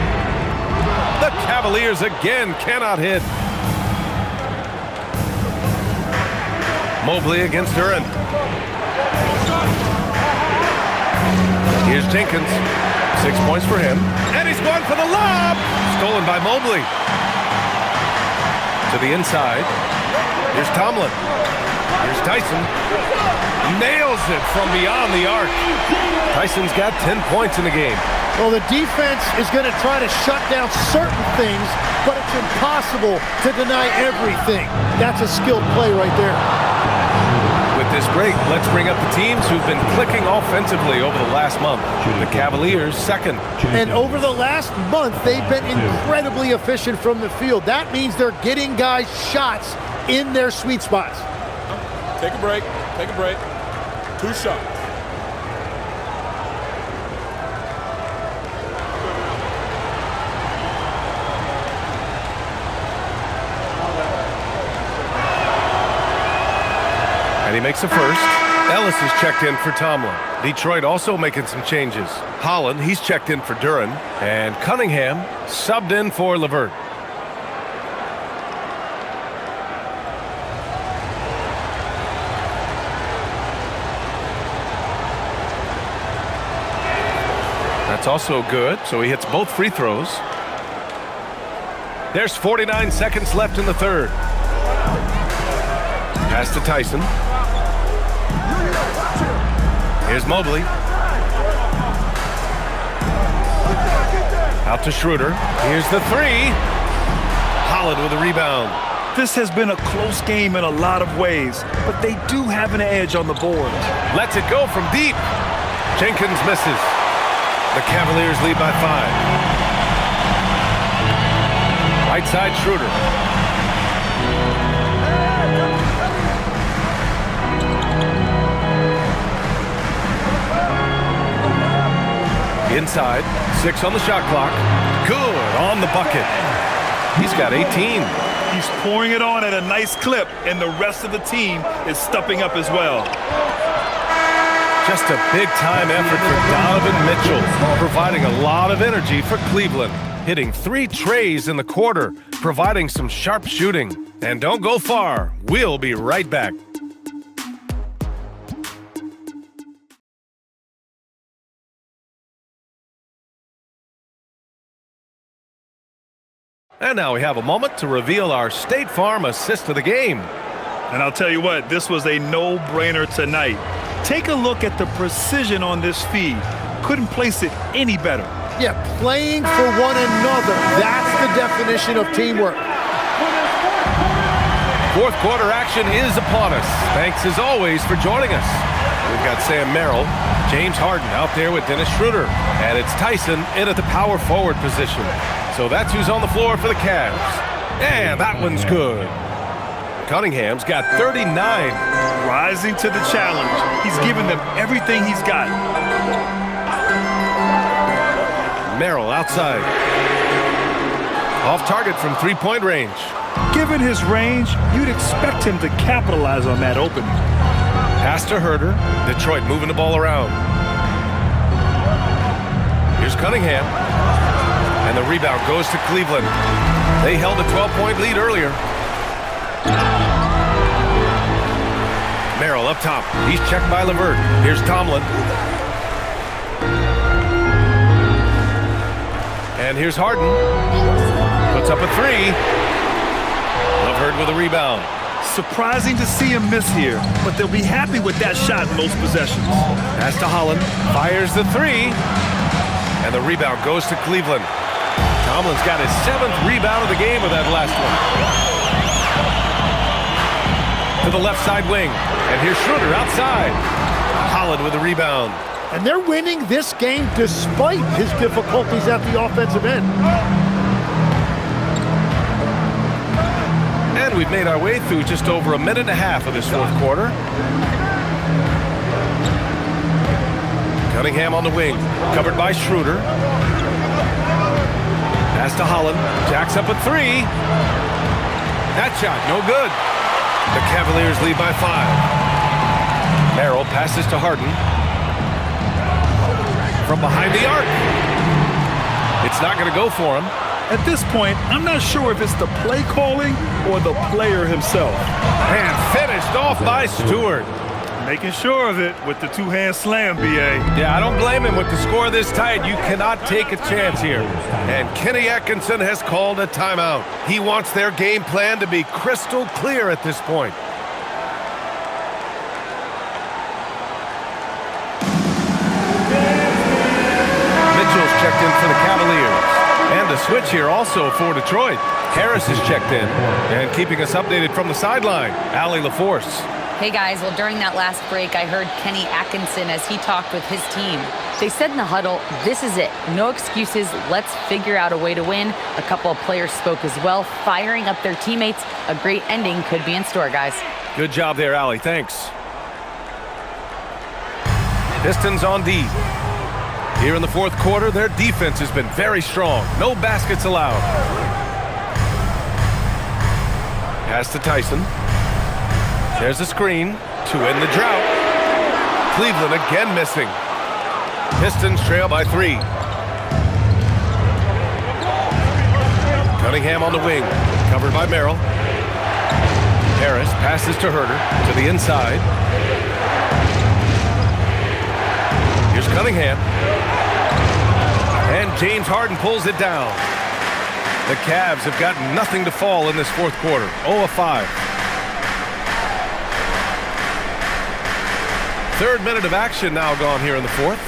The Cavaliers again cannot hit. Mobley against Duren. Here's Jenkins. 6 points for him. And he's going for the lob. Stolen by Mobley. To the inside. Here's Tomlin. Here's Tyson. Nails it from beyond the arc. Tyson's got 10 points in the game. Well, the defense is going to try to shut down certain things, but it's impossible to deny everything. That's a skilled play right there. With this break, let's bring up the teams who've been clicking offensively over the last month. The Cavaliers, second. And over the last month, they've been incredibly efficient from the field. That means they're getting guys shots in their sweet spots. Take a break. Take a break. 2 shots. And he makes a first. Ellis is checked in for Tomlin. Detroit also making some changes. Holland, he's checked in for Duren. And Cunningham subbed in for LeVert. That's also good, so he hits both free throws. There's 49 seconds left in the third. Pass to Tyson. Here's Mobley. Out to Schroeder. Here's the 3. Holland with a rebound. This has been a close game in a lot of ways, but they do have an edge on the board. Lets it go from deep. Jenkins misses. The Cavaliers lead by 5. Right side Schroeder. Inside, 6 on the shot clock. Good on the bucket. He's got 18. He's pouring it on at a nice clip, and the rest of the team is stepping up as well. Just a big-time effort for Donovan Mitchell, providing a lot of energy for Cleveland. Hitting 3 trays in the quarter, providing some sharp shooting. And don't go far. We'll be right back. And now we have a moment to reveal our State Farm assist of the game. And I'll tell you what, this was a no-brainer tonight. Take a look at the precision on this feed. Couldn't place it any better. Yeah, playing for one another. That's the definition of teamwork. Fourth quarter action is upon us. Thanks as always for joining us. We've got Sam Merrill, James Harden out there with Dennis Schroeder, and it's Tyson in at the power forward position. So that's who's on the floor for the Cavs. And that one's good. Cunningham's got 39. Rising to the challenge. He's given them everything he's got. Merrill outside. Off target from three-point range. Given his range, you'd expect him to capitalize on that opening. Pass to Herder. Detroit moving the ball around. Here's Cunningham. And the rebound goes to Cleveland. They held a 12-point lead earlier. Merrill up top. He's checked by LeVert. Here's Tomlin. And here's Harden. Puts up a three. LeVert with a rebound. Surprising to see him miss here, but they'll be happy with that shot in most possessions. Pass to Holland. Fires the three. And the rebound goes to Cleveland. Tomlin's got his 7th rebound of the game with that last one. To the left side wing. And here's Schroeder outside. Holland with a rebound. And they're winning this game despite his difficulties at the offensive end. And we've made our way through just over a minute and a half of this fourth quarter. Cunningham on the wing, covered by Schroeder. Pass to Holland, jacks up a three. That shot, no good. The Cavaliers lead by 5. Merrill passes to Harden. From behind the arc. It's not going to go for him. At this point, I'm not sure if it's the play calling or the player himself. And finished off by Stewart. Making sure of it with the two-hand slam, B.A. Yeah, I don't blame him with the score this tight. You cannot take a chance here. And Kenny Atkinson has called a timeout. He wants their game plan to be crystal clear at this point. Mitchell's checked in for the Cavaliers. And a switch here also for Detroit. Harris is checked in. And keeping us updated from the sideline, Allie LaForce. Hey guys, well during that last break, I heard Kenny Atkinson as he talked with his team. They said in the huddle, this is it. No excuses. Let's figure out a way to win. A couple of players spoke as well, firing up their teammates. A great ending could be in store, guys. Good job there, Allie. Thanks. Pistons on D. Here in the fourth quarter, their defense has been very strong. No baskets allowed. Pass to Tyson. There's a screen to end the drought. Cleveland again missing. Pistons trail by 3. Cunningham on the wing, covered by Merrill. Harris passes to Herder to the inside. Here's Cunningham. And James Harden pulls it down. The Cavs have got nothing to fall in this fourth quarter. 0 of 5. Third minute of action now gone here in the fourth.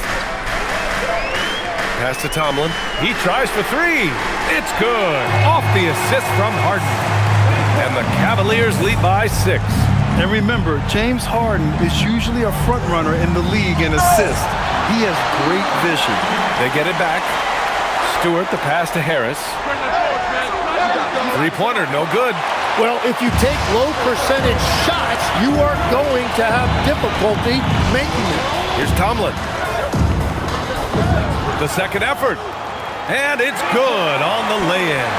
Pass to Tomlin. He tries for 3. It's good. Off the assist from Harden. And the Cavaliers lead by 6. And remember, James Harden is usually a front runner in the league in assists. He has great vision. They get it back. Stewart, the pass to Harris. Three-pointer, no good. Well, if you take low percentage shots, you are going to have difficulty making them. Here's Tomlin. The second effort. And it's good on the lay-in.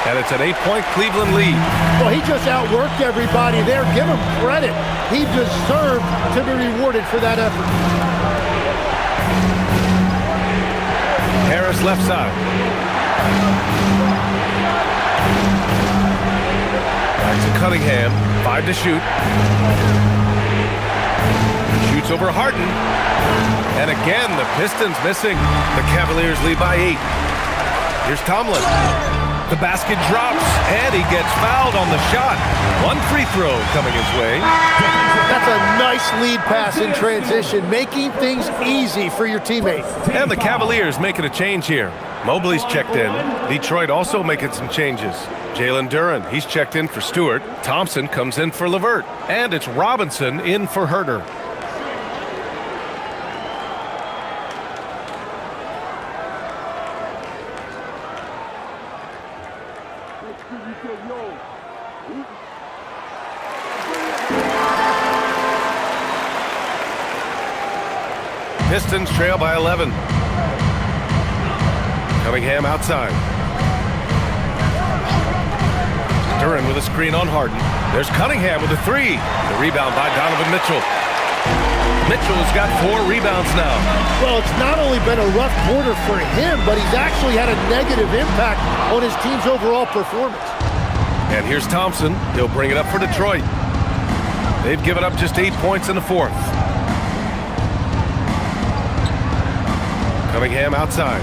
And it's an 8-point Cleveland lead. Well, he just outworked everybody there. Give him credit. He deserved to be rewarded for that effort. Harris left side. Back to Cunningham. 5 to shoot. Shoots over Harden. And again, the Pistons missing. The Cavaliers lead by 8. Here's Tomlin. The basket drops, and he gets fouled on the shot. One free throw coming his way. That's a nice lead pass in transition, making things easy for your teammate. And the Cavaliers making a change here. Mobley's checked in. Detroit also making some changes. Jalen Duren, he's checked in for Stewart. Thompson comes in for LeVert. And it's Robinson in for Herter. Pistons trail by 11. Cunningham outside. Duren with a screen on Harden. There's Cunningham with a three. The rebound by Donovan Mitchell. Mitchell's got 4 rebounds now. Well, it's not only been a rough quarter for him, but he's actually had a negative impact on his team's overall performance. And here's Thompson. He'll bring it up for Detroit. They've given up just 8 points in the fourth. Cunningham outside.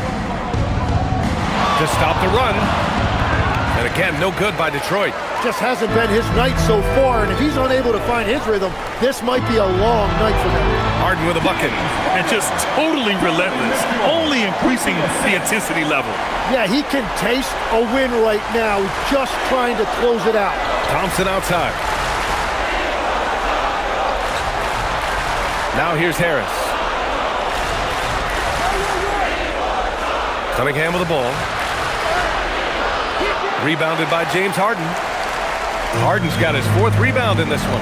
To stop the run. And again, no good by Detroit. Just hasn't been his night so far, and if he's unable to find his rhythm, this might be a long night for them. Harden with a bucket. And just totally relentless, only increasing the intensity level. Yeah, he can taste a win right now, just trying to close it out. Thompson outside. Now here's Harris. Cunningham with the ball. Rebounded by James Harden. Harden's got his 4th rebound in this one.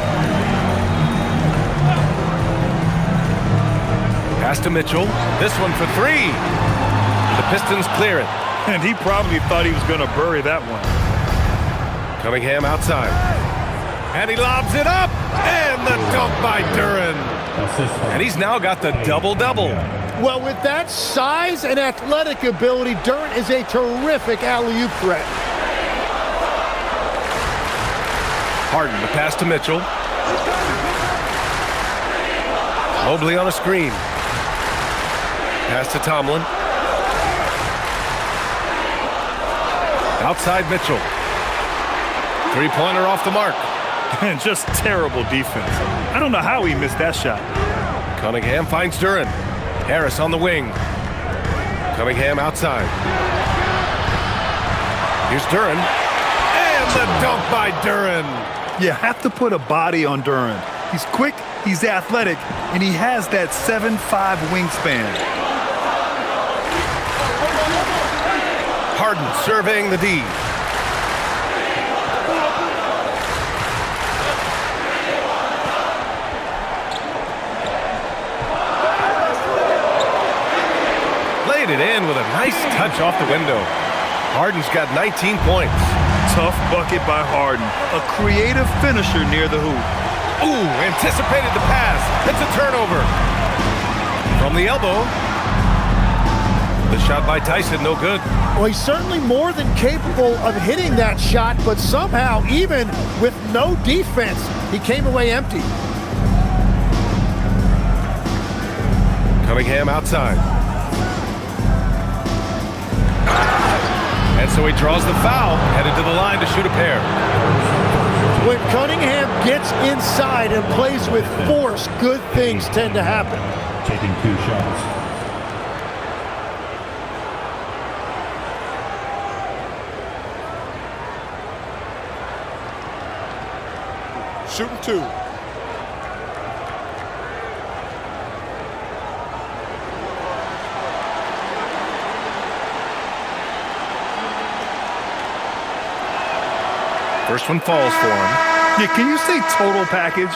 Pass to Mitchell. This one for 3. The Pistons clear it. And he probably thought he was going to bury that one. Cunningham outside. And he lobs it up. And the dunk by Duren. And he's now got the double-double. Well, with that size and athletic ability, Duren is a terrific alley-oop threat. Harden, the pass to Mitchell. Mobley on a screen. Pass to Tomlin. Outside Mitchell. 3-pointer off the mark. And just terrible defense. I don't know how he missed that shot. Cunningham finds Duren. Harris on the wing. Cunningham outside. Here's Duren. And the dunk by Duren. You have to put a body on Duren. He's quick, he's athletic, and he has that 7'5" wingspan. Harden surveying the D. Laid it in with a nice touch off the window. Harden's got 19 points. Tough bucket by Harden. A creative finisher near the hoop. Ooh, anticipated the pass. It's a turnover. From the elbow. The shot by Tyson, no good. Well, he's certainly more than capable of hitting that shot, but somehow, even with no defense, he came away empty. Cunningham outside. And so he draws the foul, headed to the line to shoot a pair. When Cunningham gets inside and plays with force, good things tend to happen. Taking 2 shots. Shooting 2. First one falls for him. Yeah, can you say total package?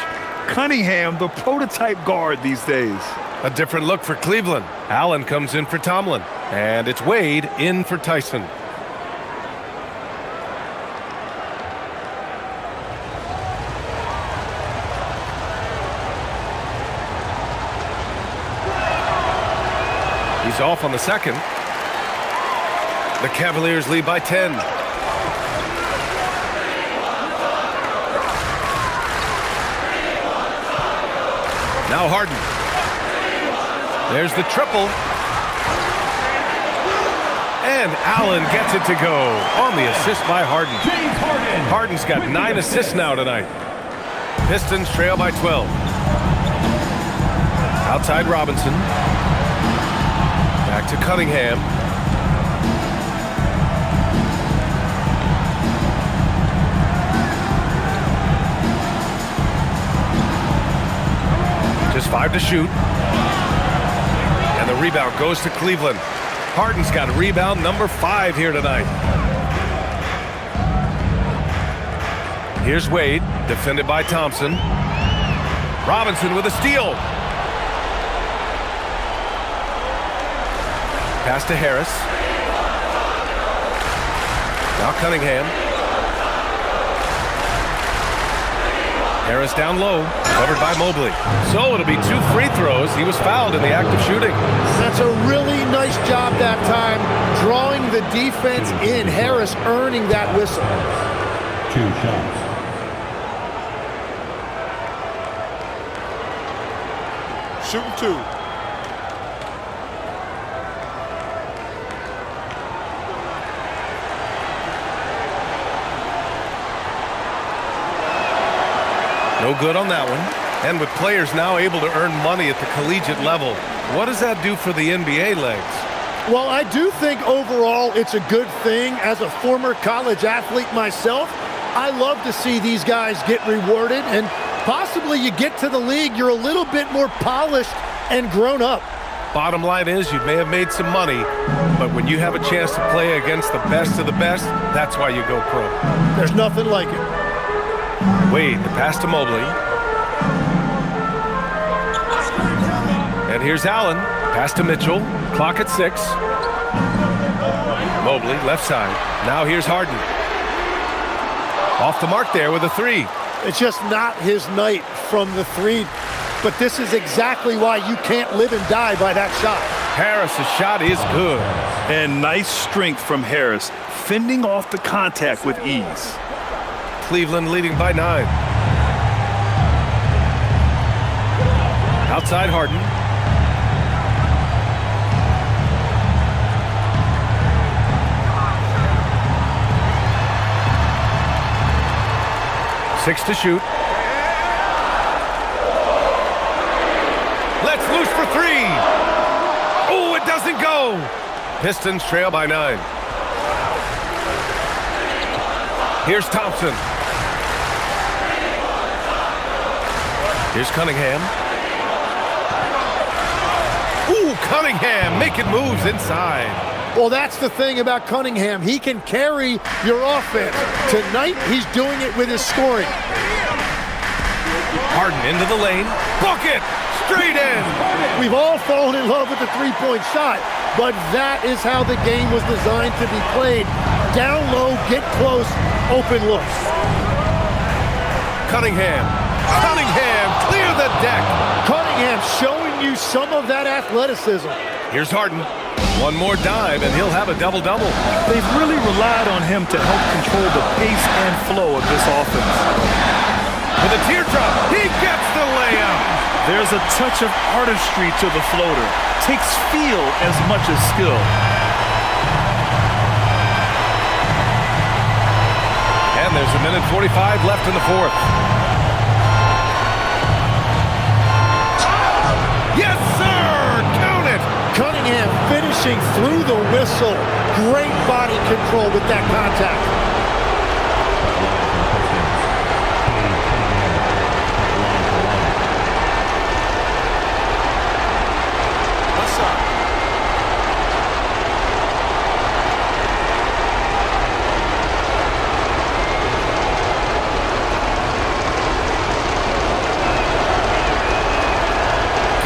Cunningham, the prototype guard these days. A different look for Cleveland. Allen comes in for Tomlin. And it's Wade in for Tyson. He's off on the second. The Cavaliers lead by 10. Now Harden. There's the triple. And Allen gets it to go on the assist by Harden. James Harden. Harden's got 9 assists now tonight. Pistons trail by 12. Outside Robinson. Back to Cunningham. Just 5 to shoot. And the rebound goes to Cleveland. Harden's got rebound number 5 here tonight. Here's Wade, defended by Thompson. Robinson with a steal. Pass to Harris. Now Cunningham. Harris down low, covered by Mobley. So it'll be 2 free throws. He was fouled in the act of shooting. That's a really nice job that time, drawing the defense in. Harris earning that whistle. 2 shots. Shooting 2. No good on that one. And with players now able to earn money at the collegiate level, what does that do for the NBA legs? Well, I do think overall it's a good thing. As a former college athlete myself, I love to see these guys get rewarded, and possibly you get to the league, you're a little bit more polished and grown up. Bottom line is you may have made some money, but when you have a chance to play against the best of the best, that's why you go pro. There's nothing like it. Wade, the pass to Mobley. And here's Allen. Pass to Mitchell. Clock at 6. Mobley, left side. Now here's Harden. Off the mark there with a 3. It's just not his night from the 3. But this is exactly why you can't live and die by that shot. Harris's shot is good. And nice strength from Harris, fending off the contact with ease. Cleveland leading by 9. Outside Harden. Six to shoot. Let's loose for 3. Oh, it doesn't go. Pistons trail by 9. Here's Thompson. Here's Cunningham. Ooh, Cunningham making moves inside. Well, that's the thing about Cunningham. He can carry your offense. Tonight, he's doing it with his scoring. Harden into the lane. Bucket! Straight in! We've all fallen in love with the three-point shot, but that is how the game was designed to be played. Down low, get close, open looks. Cunningham. Cunningham, clear the deck. Cunningham showing you some of that athleticism. Here's Harden. One more dive, and he'll have a double-double. They've really relied on him to help control the pace and flow of this offense. With a teardrop, he gets the layup. There's a touch of artistry to the floater. Takes feel as much as skill. And there's a minute 45 left in the 4th. Yes, sir! Count it! Cunningham finishing through the whistle. Great body control with that contact.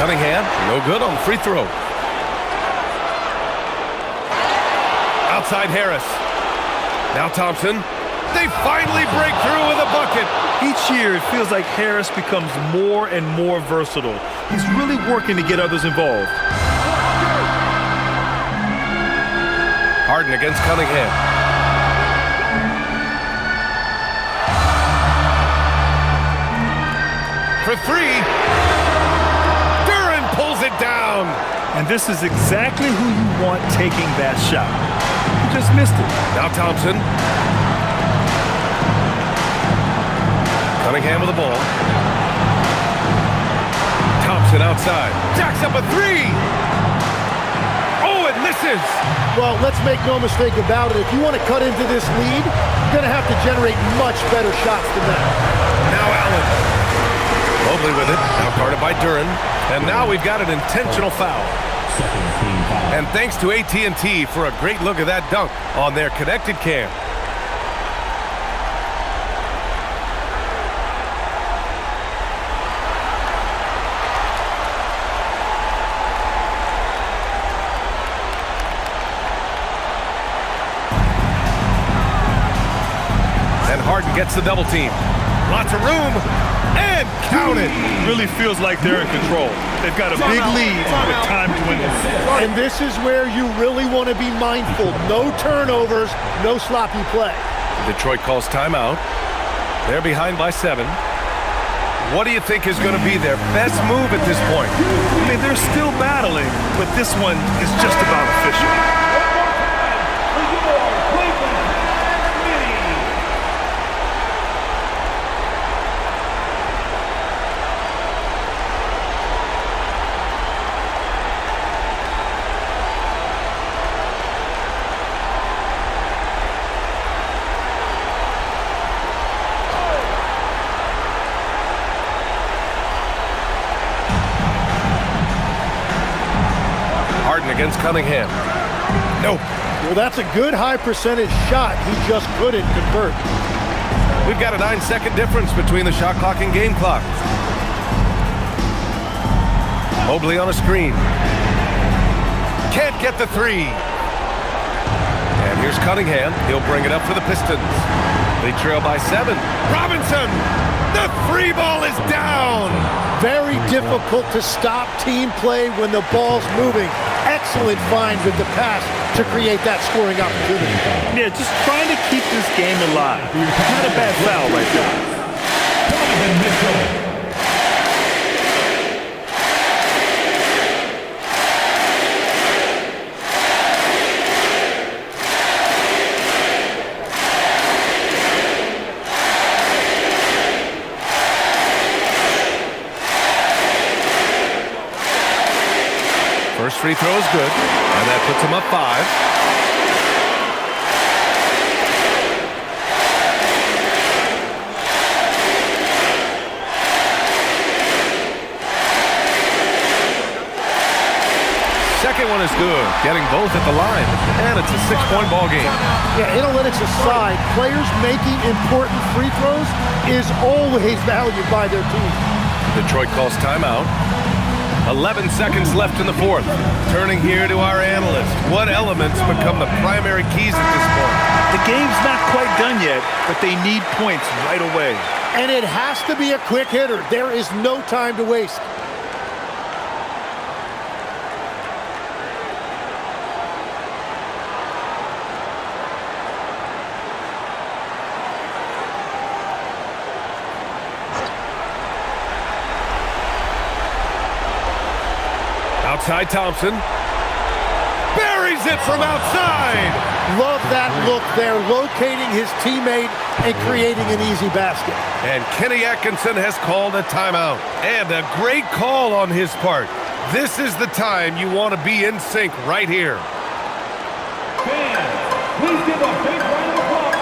Cunningham, no good on the free throw. Outside Harris. Now Thompson. They finally break through with a bucket. Each year, it feels like Harris becomes more and more versatile. He's really working to get others involved. Harden against Cunningham. For 3. Pulls it down. And this is exactly who you want taking that shot. just missed it. Now Thompson. Cunningham with the ball. Thompson outside. Jacks up a three. Oh, it misses. Well, let's make no mistake about it. If you want to cut into this lead, you're going to have to generate much better shots than that. Now Allen. Mobley with it. Now guarded by Duren. And now we've got an intentional foul. And thanks to AT&T for a great look at that dunk on their connected cam. And Harden gets the double team. Lots of room. And count it. Really feels like they're in control. They've got a big lead with time to win this. And this is where you really want to be mindful. No turnovers, no sloppy play. Detroit calls timeout. They're behind by 7. What do you think is going to be their best move at this point? I mean, they're still battling, but this one is just about official. Against Cunningham. Nope. Well, that's a good high percentage shot. He just couldn't convert. We've got a 9-second difference between the shot clock and game clock. Mobley on a screen. Can't get the three. And here's Cunningham. He'll bring it up for the Pistons. They trail by 7. Robinson! The free ball is down! Very difficult to stop team play when the ball's moving. Excellent find with the pass to create that scoring opportunity. Yeah, just trying to keep this game alive. Not a bad foul right there. First free throw is good, and that puts him up 5. Second one is good, getting both at the line, and it's a 6-point ball game. Yeah, analytics aside, players making important free throws is always valued by their team. Detroit calls timeout. 11 seconds left in the fourth. Turning here to our analyst. What elements become the primary keys at this point? The game's not quite done yet, but they need points right away. And it has to be a quick hitter. There is no time to waste. Outside Thompson. Buries it from outside. Love that look there, locating his teammate and creating an easy basket. And Kenny Atkinson has called a timeout. And a great call on his part. This is the time you want to be in sync right here. Fans, please give a big round of applause.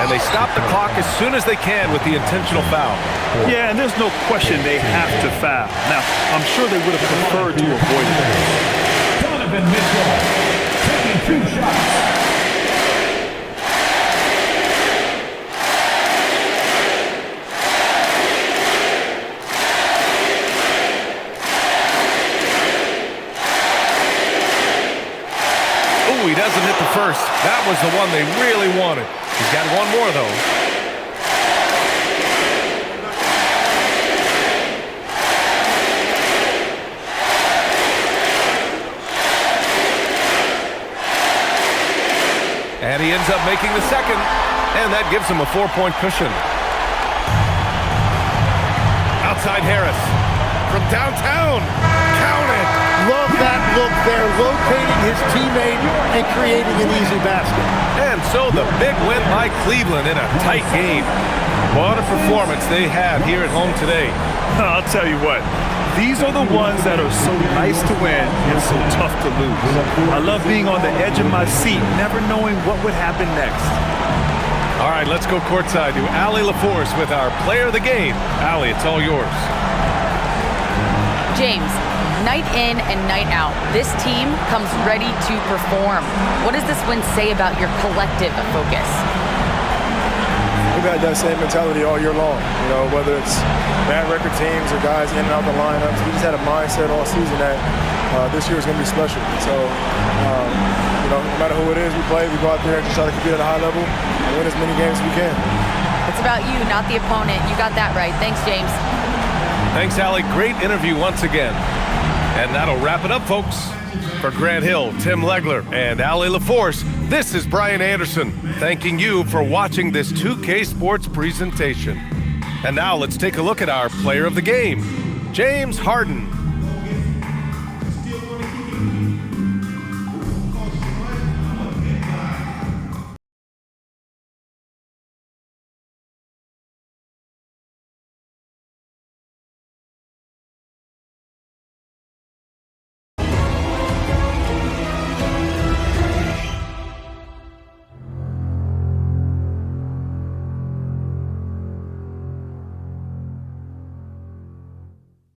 And they stop the clock as soon as they can with the intentional foul. Yeah, and there's no question they have to foul. Now, I'm sure they would have preferred to avoid it. Donovan Mitchell taking 2 shots. He doesn't hit the first. That was the one they really wanted. He's got one more, though. he ends up making the second, and that gives him a 4-point cushion. Outside Harris from downtown. Count it. Love that look there, locating his teammate and creating an easy basket. And so the big win by Cleveland in a tight game. What a performance they had here at home today. I'll tell you what, these are the ones that are so nice to win and so tough to lose. I love being on the edge of my seat, never knowing what would happen next. All right, let's go courtside to Allie LaForce with our player of the game. Allie, it's all yours. James, night in and night out, this team comes ready to perform. What does this win say about your collective focus? We've had that same mentality all year long. You know, whether it's bad record teams or guys in and out the lineups, we just had a mindset all season that this year is going to be special. So, you know, no matter who it is we play, we go out there and just try to compete at a high level and win as many games as we can. It's about you, not the opponent. You got that right. Thanks, James. Thanks, Allie. Great interview once again. And that'll wrap it up, folks. For Grant Hill, Tim Legler, and Allie LaForce, this is Brian Anderson, thanking you for watching this 2K Sports presentation. And now let's take a look at our player of the game, James Harden.